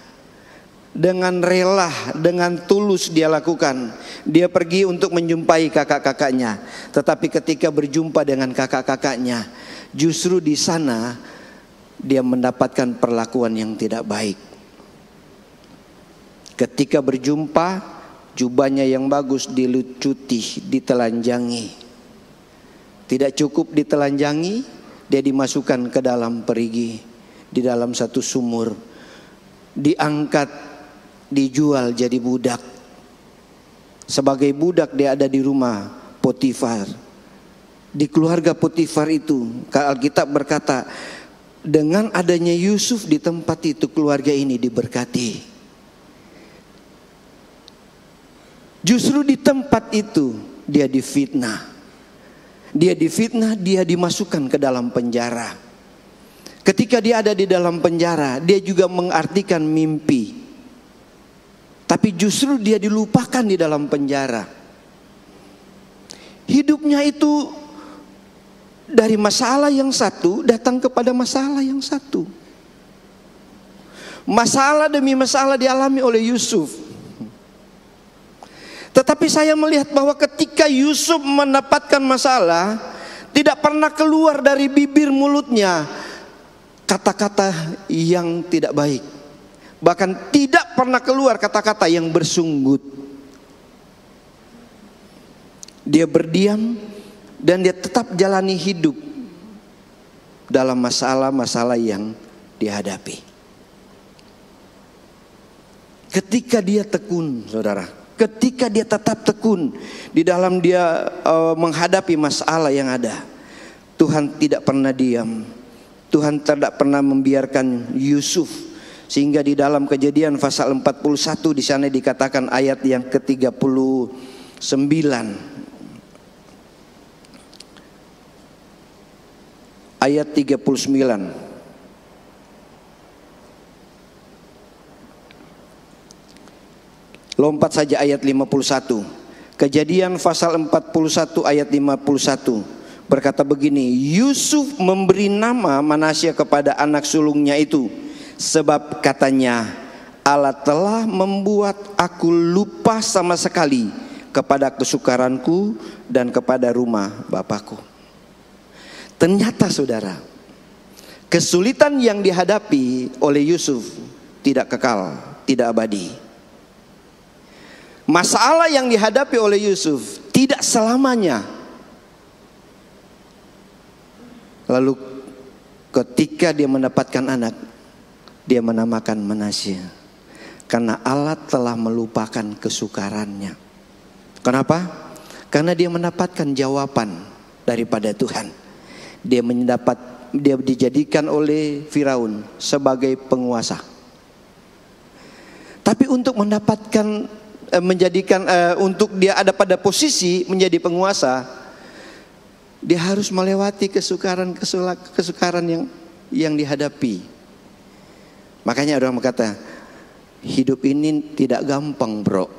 Dengan rela, dengan tulus dia lakukan. Dia pergi untuk menjumpai kakak-kakaknya. Tetapi ketika berjumpa dengan kakak-kakaknya, justru di sana dia mendapatkan perlakuan yang tidak baik. Ketika berjumpa, jubahnya yang bagus dilucuti, ditelanjangi. Tidak cukup ditelanjangi, dia dimasukkan ke dalam perigi, di dalam satu sumur, diangkat, dijual jadi budak. Sebagai budak dia ada di rumah Potifar. Di keluarga Potifar itu, Alkitab berkata, dengan adanya Yusuf di tempat itu, keluarga ini diberkati. Justru di tempat itu dia difitnah. Dia difitnah, dia dimasukkan ke dalam penjara. Ketika dia ada di dalam penjara, dia juga mengartikan mimpi. Tapi justru dia dilupakan di dalam penjara. Hidupnya itu dari masalah yang satu datang kepada masalah yang satu. Masalah demi masalah dialami oleh Yusuf. Tetapi saya melihat bahwa ketika Yusuf mendapatkan masalah, tidak pernah keluar dari bibir mulutnya kata-kata yang tidak baik. Bahkan tidak pernah keluar kata-kata yang bersunggut. Dia berdiam dan dia tetap jalani hidup dalam masalah-masalah yang dihadapi. Ketika dia tekun, saudara, ketika dia tetap tekun di dalam dia menghadapi masalah yang ada, Tuhan tidak pernah diam. Tuhan tidak pernah membiarkan Yusuf, sehingga di dalam Kejadian pasal 41 di sana dikatakan ayat yang ke-39. Ayat 39. Lompat saja ayat 51. Kejadian pasal 41 ayat 51 berkata begini, Yusuf memberi nama Manasya kepada anak sulungnya itu, sebab katanya, Allah telah membuat aku lupa sama sekali kepada kesukaranku dan kepada rumah bapakku. Ternyata saudara, kesulitan yang dihadapi oleh Yusuf tidak kekal, tidak abadi. Masalah yang dihadapi oleh Yusuf tidak selamanya. Lalu ketika dia mendapatkan anak, dia menamakan Manasya, karena Allah telah melupakan kesukarannya. Kenapa? Karena dia mendapatkan jawaban daripada Tuhan. Dia dijadikan oleh Firaun sebagai penguasa. Tapi untuk mendapatkan untuk dia ada pada posisi menjadi penguasa, dia harus melewati kesukaran yang dihadapi. Makanya orang berkata, hidup ini tidak gampang, bro.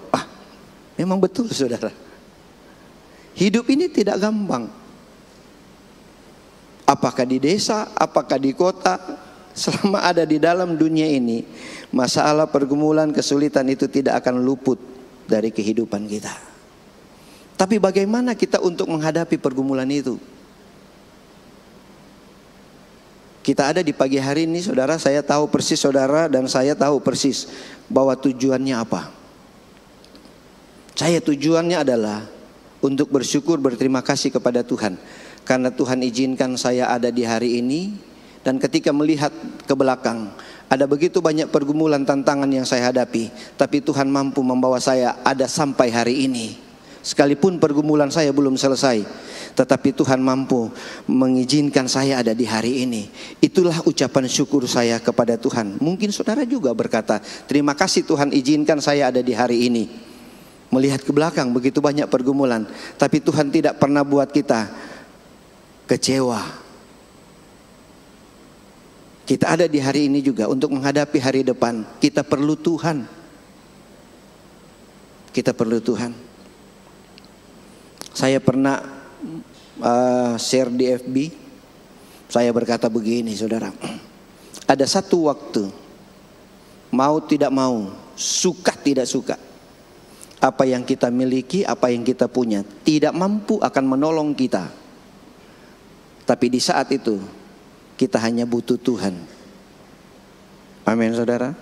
Memang betul, saudara. Hidup ini tidak gampang. Apakah di desa, apakah di kota, selama ada di dalam dunia ini, masalah, pergumulan, kesulitan itu tidak akan luput dari kehidupan kita. Tapi bagaimana kita untuk menghadapi pergumulan itu? Kita ada di pagi hari ini, saudara, saya tahu persis saudara dan saya tahu persis bahwa tujuannya apa. Saya tujuannya adalah untuk bersyukur, berterima kasih kepada Tuhan, karena Tuhan izinkan saya ada di hari ini. Dan ketika melihat ke belakang, ada begitu banyak pergumulan, tantangan yang saya hadapi, tapi Tuhan mampu membawa saya ada sampai hari ini. Sekalipun pergumulan saya belum selesai, tetapi Tuhan mampu mengizinkan saya ada di hari ini. Itulah ucapan syukur saya kepada Tuhan. Mungkin saudara juga berkata, terima kasih Tuhan izinkan saya ada di hari ini. Melihat ke belakang begitu banyak pergumulan, tapi Tuhan tidak pernah buat kita kecewa. Kita ada di hari ini juga untuk menghadapi hari depan. Kita perlu Tuhan. Kita perlu Tuhan. Saya pernah share di FB. Saya berkata begini, saudara. Ada satu waktu, mau tidak mau, suka tidak suka, apa yang kita miliki, apa yang kita punya, tidak mampu akan menolong kita. Tapi di saat itu, kita hanya butuh Tuhan. Amin, saudara.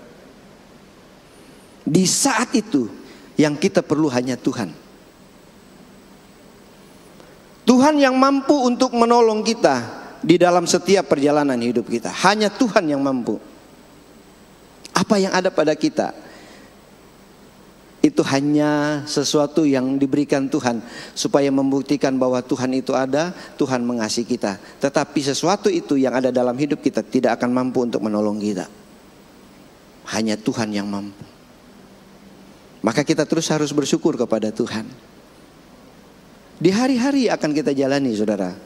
Di saat itu yang kita perlu hanya Tuhan. Tuhan yang mampu untuk menolong kita di dalam setiap perjalanan hidup kita. Hanya Tuhan yang mampu. Apa yang ada pada kita, itu hanya sesuatu yang diberikan Tuhan supaya membuktikan bahwa Tuhan itu ada, Tuhan mengasihi kita. Tetapi sesuatu itu yang ada dalam hidup kita tidak akan mampu untuk menolong kita. Hanya Tuhan yang mampu. Maka kita terus harus bersyukur kepada Tuhan. Di hari-hari akan kita jalani, saudara.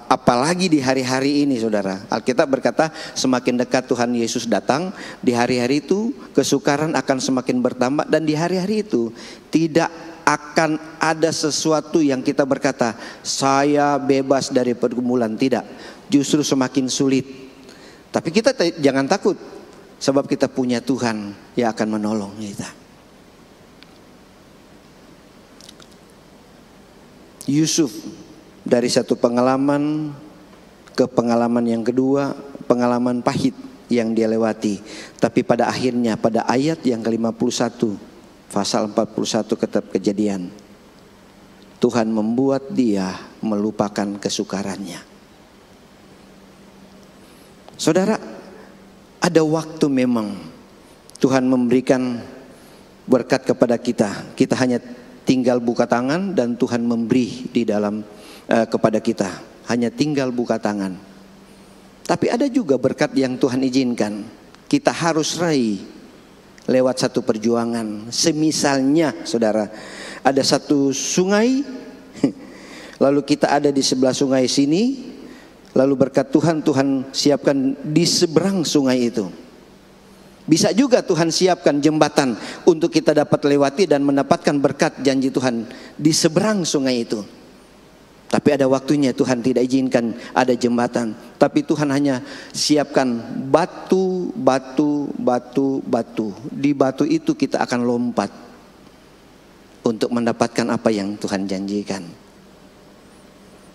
Apalagi di hari-hari ini, saudara. Alkitab berkata semakin dekat Tuhan Yesus datang, di hari-hari itu kesukaran akan semakin bertambah. Dan di hari-hari itu tidak akan ada sesuatu yang kita berkata saya bebas dari pergumulan. Tidak, justru semakin sulit. Tapi kita jangan takut, sebab kita punya Tuhan yang akan menolong kita. Yusuf dari satu pengalaman ke pengalaman yang kedua, pengalaman pahit yang dia lewati. Tapi pada akhirnya pada ayat yang ke-51, pasal 41 kitab Kejadian, Tuhan membuat dia melupakan kesukarannya. Saudara, ada waktu memang Tuhan memberikan berkat kepada kita. Kita hanya tinggal buka tangan dan Tuhan memberi di dalam kepada kita. Hanya tinggal buka tangan. Tapi ada juga berkat yang Tuhan izinkan kita harus raih lewat satu perjuangan. Semisalnya, saudara, ada satu sungai, lalu kita ada di sebelah sungai sini, lalu berkat Tuhan, Tuhan siapkan di seberang sungai itu. Bisa juga Tuhan siapkan jembatan untuk kita dapat lewati dan mendapatkan berkat janji Tuhan di seberang sungai itu. Tapi ada waktunya Tuhan tidak izinkan ada jembatan. Tapi Tuhan hanya siapkan batu, batu, batu, batu. Di batu itu kita akan lompat untuk mendapatkan apa yang Tuhan janjikan.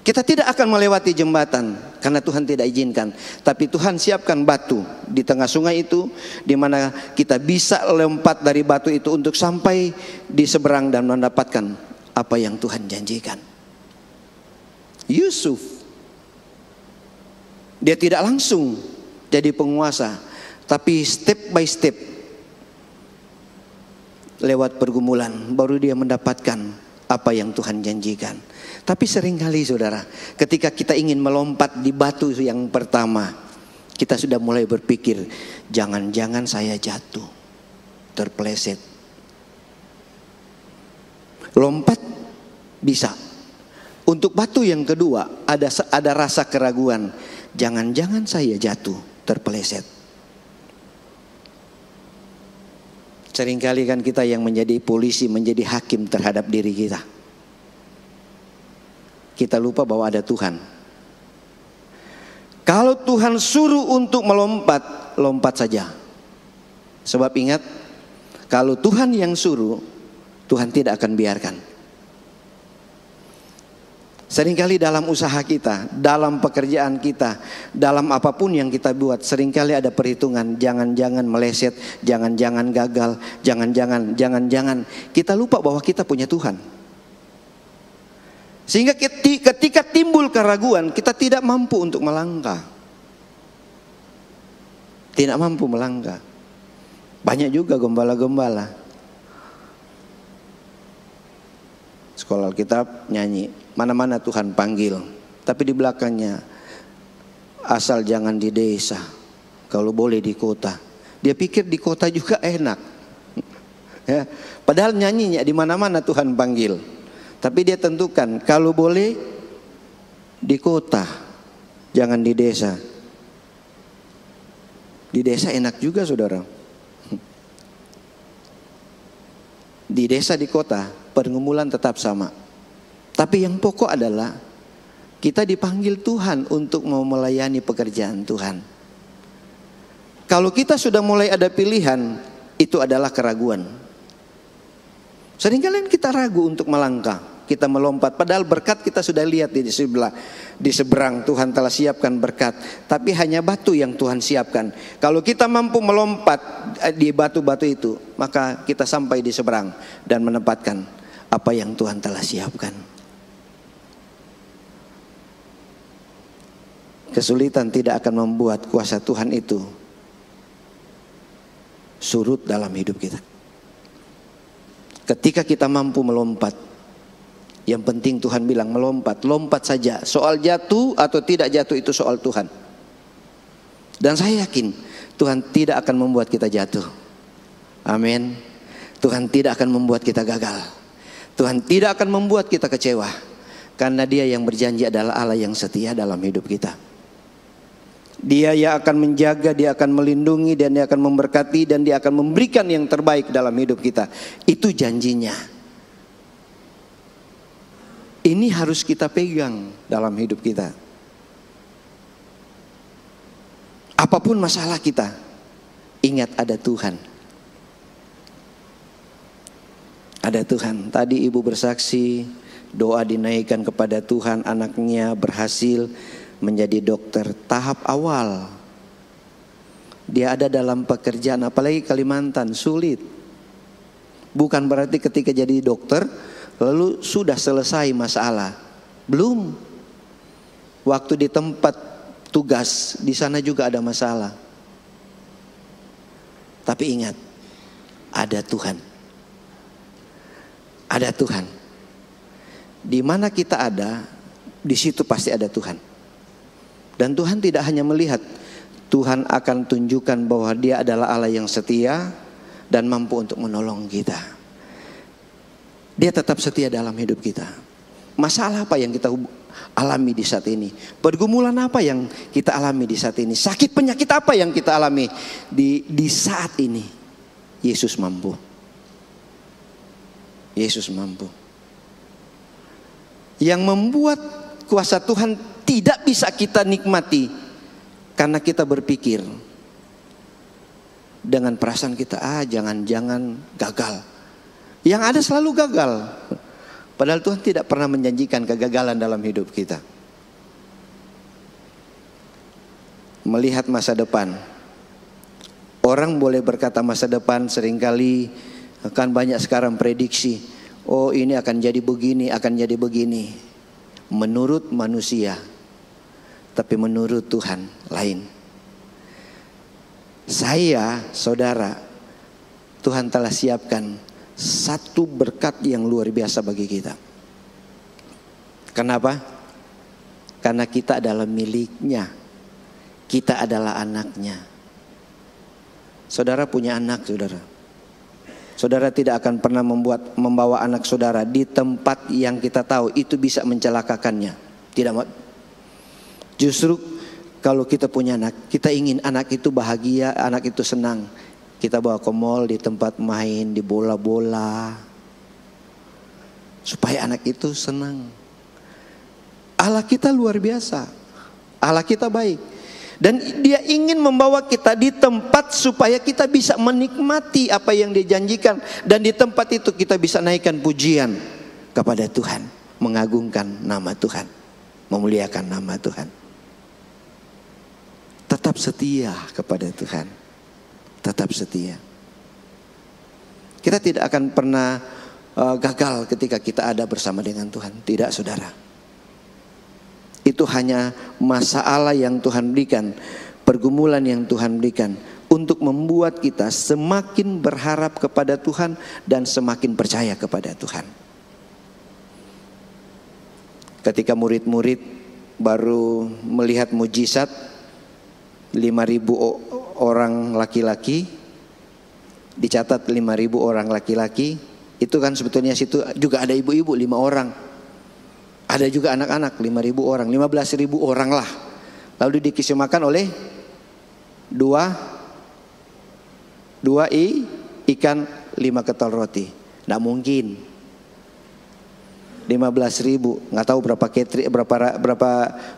Kita tidak akan melewati jembatan karena Tuhan tidak izinkan. Tapi Tuhan siapkan batu di tengah sungai itu, di mana kita bisa lompat dari batu itu untuk sampai di seberang dan mendapatkan apa yang Tuhan janjikan. Yusuf, dia tidak langsung jadi penguasa, tapi step by step lewat pergumulan baru dia mendapatkan apa yang Tuhan janjikan. Tapi seringkali, saudara, ketika kita ingin melompat di batu yang pertama, kita sudah mulai berpikir, jangan-jangan saya jatuh, terpeleset. Lompat bisa. Untuk batu yang kedua ada rasa keraguan, jangan-jangan saya jatuh, terpeleset. Seringkali kan kita yang menjadi polisi, menjadi hakim terhadap diri kita. Kita lupa bahwa ada Tuhan. Kalau Tuhan suruh untuk melompat, lompat saja. Sebab ingat, kalau Tuhan yang suruh, Tuhan tidak akan biarkan. Seringkali dalam usaha kita, dalam pekerjaan kita, dalam apapun yang kita buat, seringkali ada perhitungan, jangan-jangan meleset, jangan-jangan gagal, jangan-jangan. Kita lupa bahwa kita punya Tuhan. Sehingga ketika timbul keraguan, kita tidak mampu untuk melangkah. Tidak mampu melangkah. Banyak juga gembala-gembala. Sekolah Alkitab nyanyi, mana-mana Tuhan panggil, tapi di belakangnya, asal jangan di desa, kalau boleh di kota. Dia pikir di kota juga enak. Ya, padahal nyanyinya di mana-mana Tuhan panggil. Tapi dia tentukan, kalau boleh di kota, jangan di desa. Di desa enak juga, saudara. Di desa, di kota, pergumulan tetap sama. Tapi yang pokok adalah kita dipanggil Tuhan untuk mau melayani pekerjaan Tuhan. Kalau kita sudah mulai ada pilihan, itu adalah keraguan. Seringkali kita ragu untuk melangkah, kita melompat, padahal berkat kita sudah lihat di seberang. Tuhan telah siapkan berkat, tapi hanya batu yang Tuhan siapkan. Kalau kita mampu melompat di batu-batu itu, maka kita sampai di seberang dan menempatkan apa yang Tuhan telah siapkan. Kesulitan tidak akan membuat kuasa Tuhan itu surut dalam hidup kita. Ketika kita mampu melompat, yang penting Tuhan bilang melompat, lompat saja. Soal jatuh atau tidak jatuh itu soal Tuhan. Dan saya yakin Tuhan tidak akan membuat kita jatuh. Amin. Tuhan tidak akan membuat kita gagal. Tuhan tidak akan membuat kita kecewa. Karena Dia yang berjanji adalah Allah yang setia dalam hidup kita. Dia yang akan menjaga, Dia akan melindungi, dan Dia akan memberkati, dan Dia akan memberikan yang terbaik dalam hidup kita. Itu janjinya. Ini harus kita pegang dalam hidup kita. Apapun masalah kita, ingat ada Tuhan. Ada Tuhan. Tadi ibu bersaksi, doa dinaikkan kepada Tuhan, anaknya berhasil menjadi dokter tahap awal. Dia ada dalam pekerjaan, apalagi Kalimantan, sulit. Bukan berarti ketika jadi dokter lalu sudah selesai masalah. Belum. Waktu di tempat tugas, di sana juga ada masalah. Tapi ingat, ada Tuhan. Ada Tuhan. Di mana kita ada, di situ pasti ada Tuhan. Dan Tuhan tidak hanya melihat, Tuhan akan tunjukkan bahwa Dia adalah Allah yang setia dan mampu untuk menolong kita. Dia tetap setia dalam hidup kita. Masalah apa yang kita alami di saat ini? Pergumulan apa yang kita alami di saat ini? Sakit penyakit apa yang kita alami di saat ini? Yesus mampu. Yesus mampu. Yang membuat kuasa Tuhan tidak bisa kita nikmati karena kita berpikir dengan perasaan kita, jangan-jangan gagal. Yang ada selalu gagal. Padahal Tuhan tidak pernah menjanjikan kegagalan dalam hidup kita. Melihat masa depan. Orang boleh berkata masa depan, seringkali akan banyak sekarang prediksi. Oh, ini akan jadi begini, akan jadi begini. Menurut manusia. Tapi menurut Tuhan lain. Saya, saudara, Tuhan telah siapkan satu berkat yang luar biasa bagi kita. Kenapa? Karena kita adalah miliknya. Kita adalah anaknya. Saudara punya anak, saudara. Saudara tidak akan pernah membawa anak saudara di tempat yang kita tahu itu bisa mencelakakannya. Tidak. Justru kalau kita punya anak, kita ingin anak itu bahagia, anak itu senang. Kita bawa ke mall, di tempat main, di bola-bola, supaya anak itu senang. Allah kita luar biasa. Allah kita baik. Dan Dia ingin membawa kita di tempat supaya kita bisa menikmati apa yang Dia janjikan. Dan di tempat itu kita bisa naikkan pujian kepada Tuhan, mengagungkan nama Tuhan, memuliakan nama Tuhan. Tetap setia kepada Tuhan. Tetap setia. Kita tidak akan pernah gagal ketika kita ada bersama dengan Tuhan. Tidak, saudara. Itu hanya masalah yang Tuhan berikan, pergumulan yang Tuhan berikan untuk membuat kita semakin berharap kepada Tuhan dan semakin percaya kepada Tuhan. Ketika murid-murid baru melihat mujizat 5.000 orang laki-laki, dicatat 5.000 orang laki-laki, itu kan sebetulnya situ juga ada ibu-ibu 5 orang. Ada juga anak-anak 5.000 orang, 15.000 orang lah. Lalu dikasih makan oleh dua ikan 5 ketel roti. Tidak mungkin 15.000, nggak tahu berapa catering,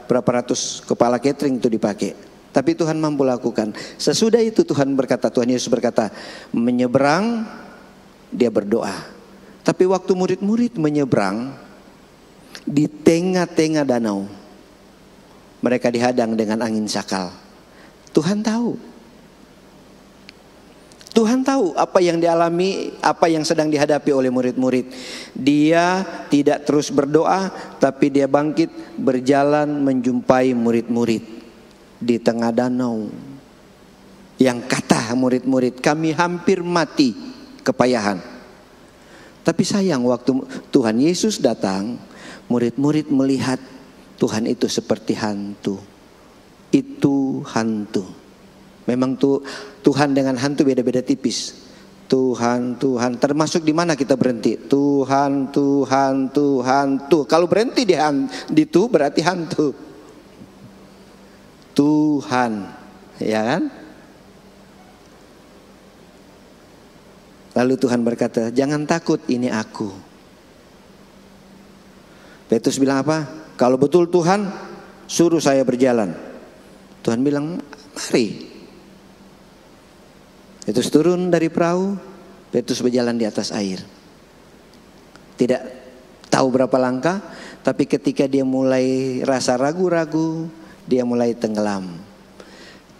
berapa ratus kepala catering itu dipakai. Tapi Tuhan mampu lakukan. Sesudah itu Tuhan berkata, Tuhan Yesus berkata, menyeberang, Dia berdoa. Tapi waktu murid-murid menyeberang, di tengah-tengah danau, mereka dihadang dengan angin sakal. Tuhan tahu. Tuhan tahu apa yang dialami, apa yang sedang dihadapi oleh murid-murid. Dia tidak terus berdoa, tapi Dia bangkit, berjalan menjumpai murid-murid di tengah danau. Yang kata murid-murid, kami hampir mati kepayahan. Tapi sayang waktu Tuhan Yesus datang, murid-murid melihat Tuhan itu seperti hantu. Itu hantu. Memang Tuhan dengan hantu beda-beda tipis. Tuhan, Tuhan, termasuk di mana kita berhenti? Tuhan, Tuhan, Tuhan, Tuhan. Kalau berhenti di itu berarti hantu. Tuhan, ya kan? Lalu Tuhan berkata, jangan takut, ini aku. Petrus bilang apa? Kalau betul Tuhan, suruh saya berjalan. Tuhan bilang, mari. Petrus turun dari perahu, Petrus berjalan di atas air. Tidak tahu berapa langkah, tapi ketika dia mulai rasa ragu-ragu, dia mulai tenggelam.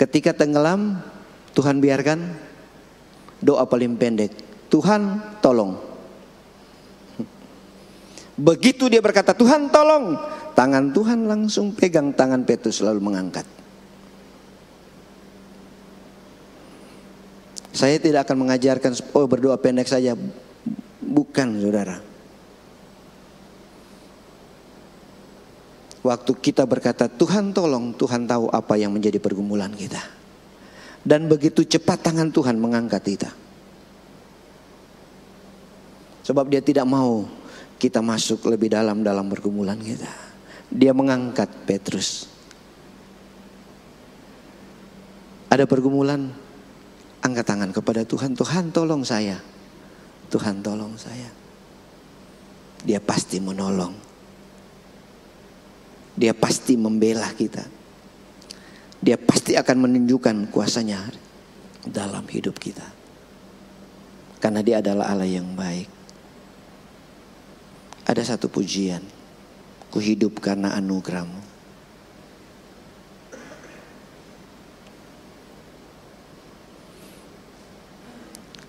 Ketika tenggelam, Tuhan biarkan doa paling pendek. Tuhan tolong. Begitu dia berkata Tuhan tolong, tangan Tuhan langsung pegang tangan Petrus lalu mengangkat. Saya tidak akan mengajarkan berdoa pendek saja. Bukan, saudara. Waktu kita berkata Tuhan tolong, Tuhan tahu apa yang menjadi pergumulan kita. Dan begitu cepat tangan Tuhan mengangkat kita. Sebab dia tidak mau kita masuk lebih dalam pergumulan kita. Dia mengangkat Petrus. Ada pergumulan, angkat tangan kepada Tuhan. Tuhan tolong saya. Tuhan tolong saya. Dia pasti menolong. Dia pasti membela kita. Dia pasti akan menunjukkan kuasanya dalam hidup kita. Karena dia adalah Allah yang baik. Ada satu pujian, ku hidup karena anugerah-Mu.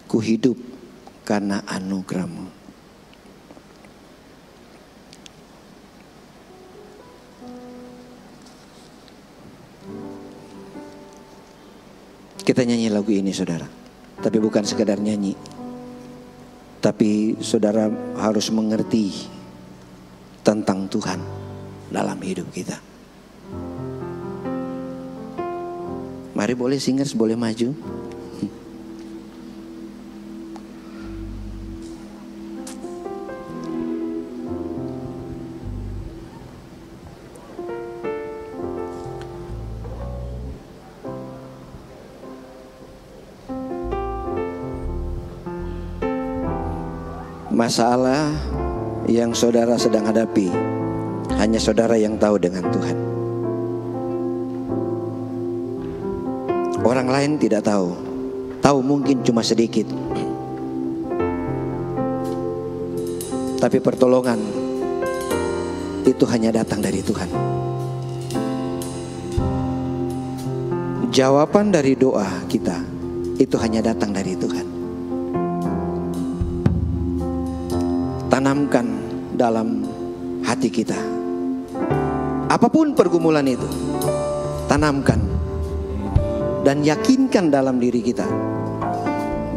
Ku hidup karena anugerah-Mu. Kita nyanyi lagu ini, saudara. Tapi bukan sekedar nyanyi. Tapi saudara harus mengerti tentang Tuhan dalam hidup kita. Mari boleh singers, boleh maju. Masalah yang saudara sedang hadapi hanya saudara yang tahu dengan Tuhan. Orang lain tidak tahu. Tahu mungkin cuma sedikit. Tapi pertolongan itu hanya datang dari Tuhan. Jawaban dari doa kita itu hanya datang dari Tuhan. Tanamkan dalam hati kita, apapun pergumulan itu, tanamkan dan yakinkan dalam diri kita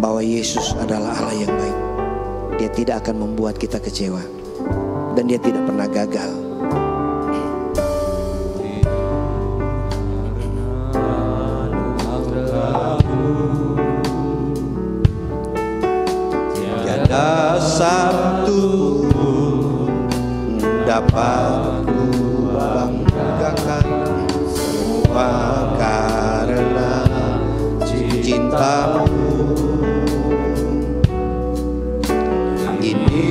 bahwa Yesus adalah Allah yang baik. Dia tidak akan membuat kita kecewa dan dia tidak pernah gagal. Tiada satu dapat ku banggakan, semua karena cinta-Mu. Ini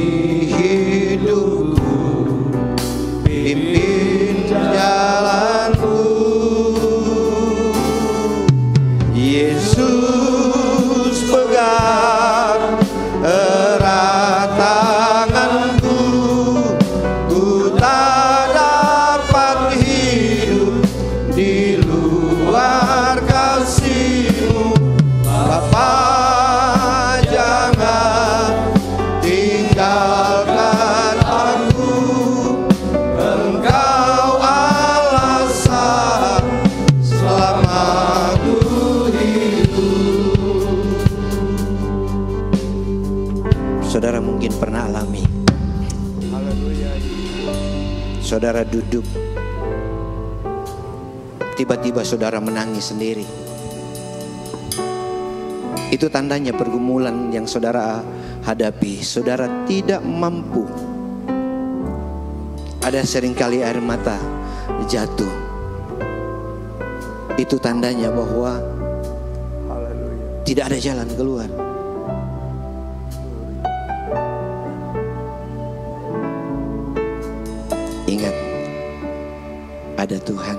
hidupku, pimpin jalanku. Yesus pegang erat tanganku, ku tak dapat hidup di luar kasih-Mu. Bapa, jangan tinggalkan aku, Engkau alasan selama ku hidup. Saudara mungkin pernah alami. Saudara duduk, tiba-tiba saudara menangis sendiri. Itu tandanya pergumulan yang saudara hadapi, saudara tidak mampu. Ada seringkali air mata jatuh. Itu tandanya bahwa tidak ada jalan keluar. Ingat, ada Tuhan.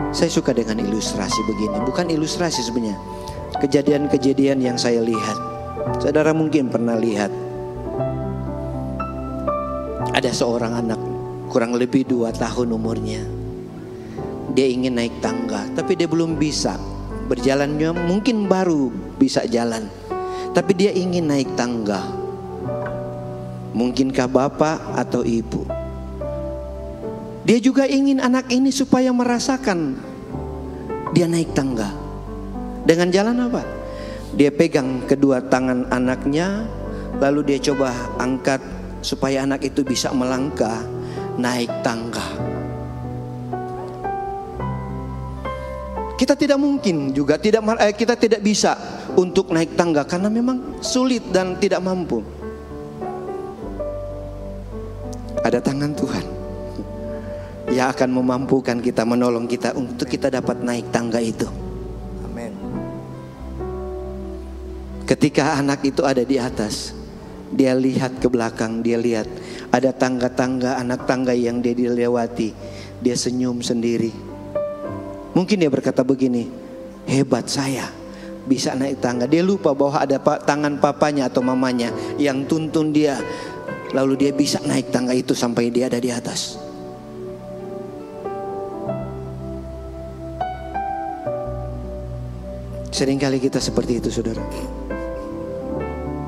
Saya suka dengan ilustrasi begini. Bukan ilustrasi sebenarnya, kejadian-kejadian yang saya lihat. Saudara mungkin pernah lihat, ada seorang anak kurang lebih 2 tahun umurnya. Dia ingin naik tangga, tapi dia belum bisa. Berjalannya mungkin baru bisa jalan, tapi dia ingin naik tangga. Mungkinkah bapak atau ibu? Dia juga ingin anak ini supaya merasakan dia naik tangga. Dengan jalan apa? Dia pegang kedua tangan anaknya, lalu dia coba angkat supaya anak itu bisa melangkah naik tangga. Kita tidak mungkin juga kita tidak bisa untuk naik tangga karena memang sulit dan tidak mampu. Ada tangan Tuhan yang akan memampukan kita, menolong kita untuk kita dapat naik tangga itu. Amin. Ketika anak itu ada di atas, dia lihat ke belakang, dia lihat ada tangga-tangga, anak tangga yang dia dilewati. Dia senyum sendiri. Mungkin dia berkata begini, hebat saya bisa naik tangga. Dia lupa bahwa ada tangan papanya atau mamanya yang tuntun dia. Lalu dia bisa naik tangga itu sampai dia ada di atas. Seringkali kita seperti itu, saudara.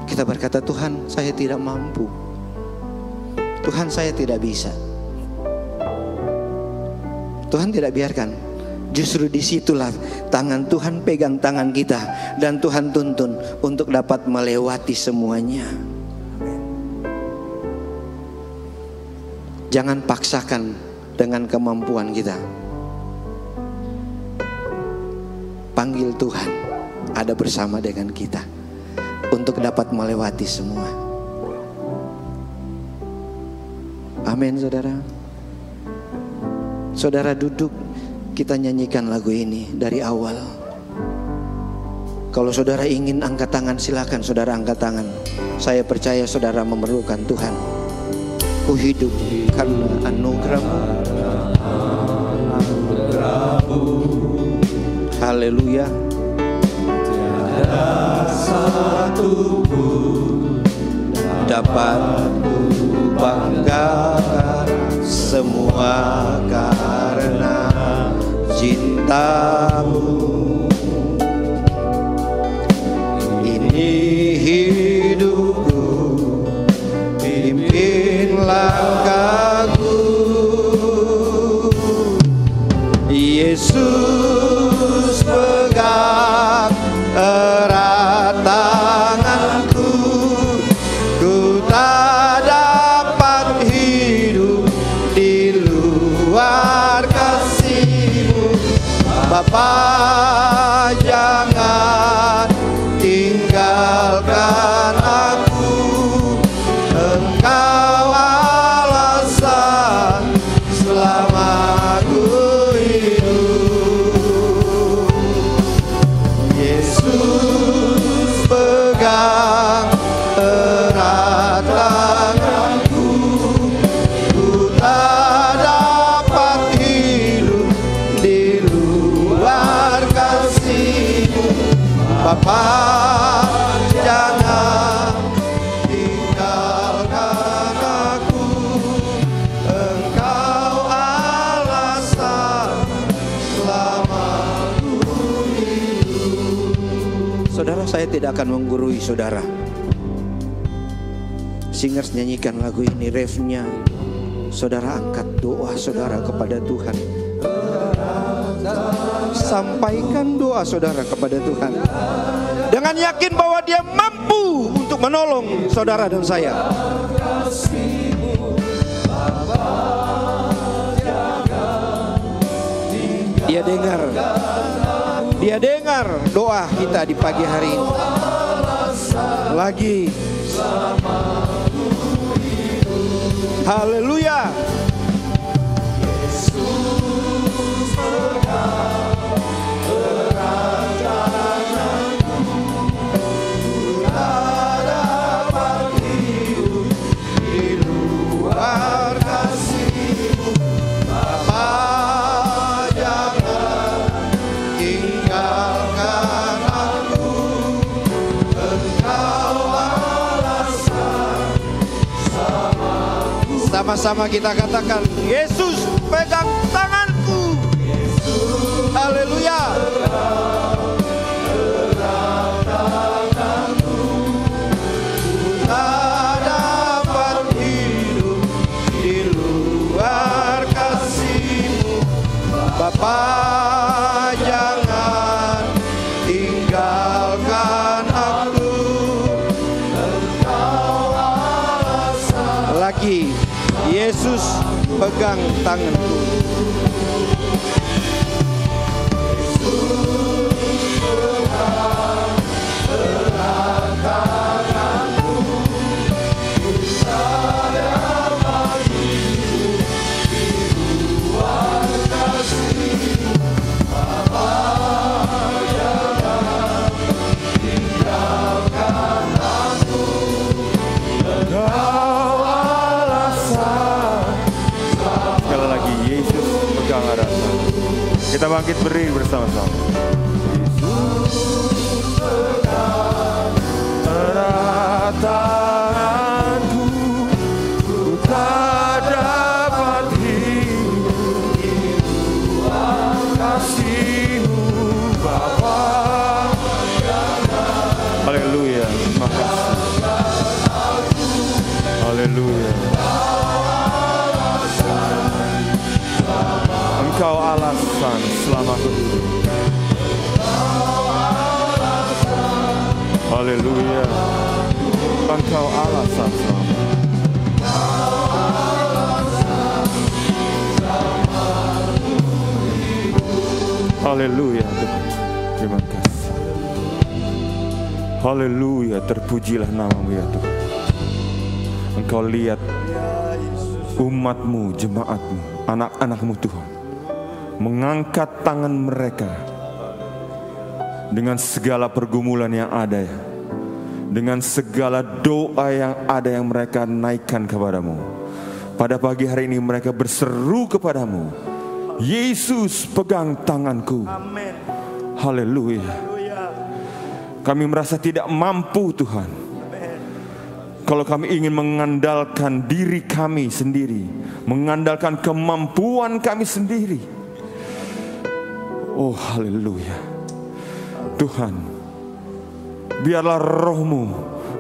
Kita berkata, Tuhan, saya tidak mampu. Tuhan, saya tidak bisa. Tuhan tidak biarkan. Justru disitulah tangan Tuhan pegang tangan kita, dan Tuhan tuntun untuk dapat melewati semuanya. Jangan paksakan dengan kemampuan kita. Panggil Tuhan ada bersama dengan kita untuk dapat melewati semua. Amin, saudara. Saudara duduk, kita nyanyikan lagu ini dari awal. Kalau saudara ingin angkat tangan, silakan saudara angkat tangan. Saya percaya saudara memerlukan Tuhan. Ku hidup karena anugerah-Mu. Haleluya. Tiada satu pun dapat ku banggakan, semua karena cinta-Mu. Ini hidupku, pimpin langkahku. Yesus pegang erat tanganku, ku tak dapat hidup di luar kasih-Mu. Bapa, jangan tinggalkan aku, Engkau alasan selama ku hidup. Yesus pegang erat tanganku, ku tak dapat hidup di luar kasih-Mu. Bapa, jangan tinggalkan aku, Engkau alasan selama ku hidup. Saudara, saya tidak akan menggurui saudara. Singers nyanyikan lagu ini, refnya. Saudara angkat doa saudara kepada Tuhan. Sampaikan doa saudara kepada Tuhan dengan yakin bahwa Dia mampu untuk menolong saudara dan saya. Dia dengar doa kita di pagi hari ini. Lagi. Haleluya. Sama-sama kita katakan, Yesus pegang tanganku. Haleluya. Tak dapat hidup di luar kasih-Mu, Bapa, jangan tinggalkan aku. Lagi, Yesus pegang tanganku. Kita bangkit berdiri bersama-sama. Erat tanganku, ku tak dapat hidup di luar kasih-Mu, Bapa. Haleluya, makasih. Haleluya. Engkau alasan selama aku hidup. Haleluya. Engkau alasan selama. Haleluya. Terima kasih. Haleluya. Terpujilah nama-Mu ya Tuhan. Engkau lihat umat-Mu, jemaat-Mu, anak-anak-Mu Tuhan, mengangkat tangan mereka dengan segala pergumulan yang ada, dengan segala doa yang ada yang mereka naikkan kepadamu. Pada pagi hari ini mereka berseru kepadamu, Yesus pegang tanganku. Amin. Haleluya. Kami merasa tidak mampu Tuhan. Kalau kami ingin mengandalkan diri kami sendiri, mengandalkan kemampuan kami sendiri. Oh haleluya. Tuhan, biarlah Roh-Mu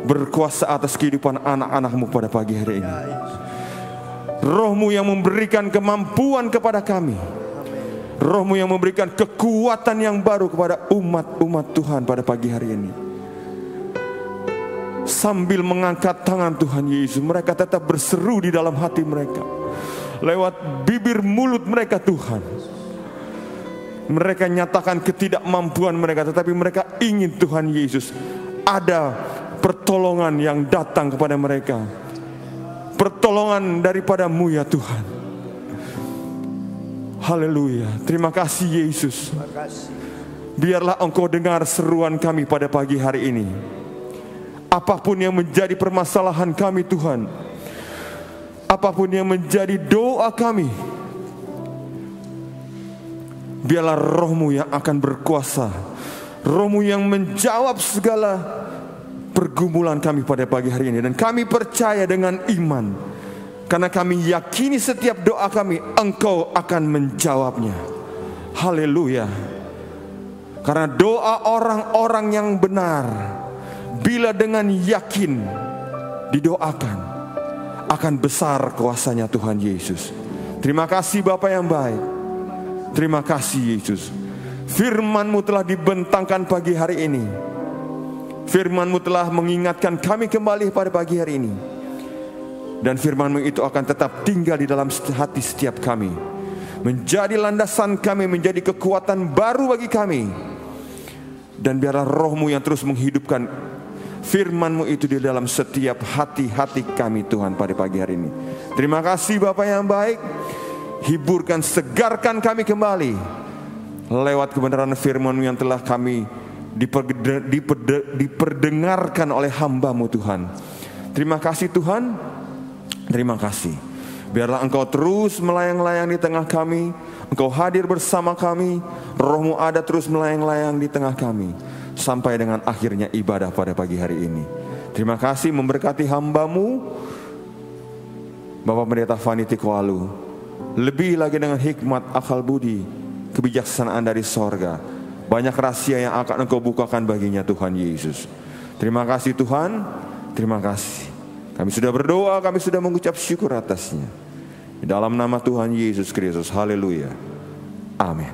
berkuasa atas kehidupan anak-anak-Mu pada pagi hari ini. Roh-Mu yang memberikan kemampuan kepada kami. Roh-Mu yang memberikan kekuatan yang baru kepada umat-umat Tuhan pada pagi hari ini. Sambil mengangkat tangan Tuhan Yesus, mereka tetap berseru di dalam hati mereka. Lewat bibir mulut mereka Tuhan, mereka nyatakan ketidakmampuan mereka, tetapi mereka ingin Tuhan Yesus ada pertolongan yang datang kepada mereka. Pertolongan daripada-Mu ya Tuhan. Haleluya. Terima kasih Yesus. Biarlah Engkau dengar seruan kami pada pagi hari ini. Apapun yang menjadi permasalahan kami Tuhan, apapun yang menjadi doa kami, biarlah Roh-Mu yang akan berkuasa, Roh-Mu yang menjawab segala pergumulan kami pada pagi hari ini. Dan kami percaya dengan iman, karena kami yakini setiap doa kami Engkau akan menjawabnya. Haleluya. Karena doa orang-orang yang benar, bila dengan yakin didoakan, akan besar kuasanya Tuhan Yesus. Terima kasih Bapa yang baik. Terima kasih Yesus. Firman-Mu telah dibentangkan pagi hari ini. Firman-Mu telah mengingatkan kami kembali pada pagi hari ini. Dan firman-Mu itu akan tetap tinggal di dalam hati setiap kami, menjadi landasan kami, menjadi kekuatan baru bagi kami. Dan biarlah Roh-Mu yang terus menghidupkan firman-Mu itu di dalam setiap hati-hati kami Tuhan pada pagi hari ini. Terima kasih Bapa yang baik. Hiburkan, segarkan kami kembali lewat kebenaran firman-Mu yang telah kami diperdengarkan oleh hamba-Mu Tuhan. Terima kasih Tuhan. Terima kasih. Biarlah Engkau terus melayang-layang di tengah kami. Engkau hadir bersama kami. Roh-Mu ada terus melayang-layang di tengah kami, sampai dengan akhirnya ibadah pada pagi hari ini. Terima kasih memberkati hamba-Mu Bapak Pendeta Fani Tikualu. Lebih lagi dengan hikmat, akal budi, kebijaksanaan dari sorga. Banyak rahasia yang akan Engkau bukakan baginya Tuhan Yesus. Terima kasih Tuhan. Terima kasih. Kami sudah berdoa, kami sudah mengucap syukur atasnya. Di dalam nama Tuhan Yesus Kristus. Haleluya. Amin.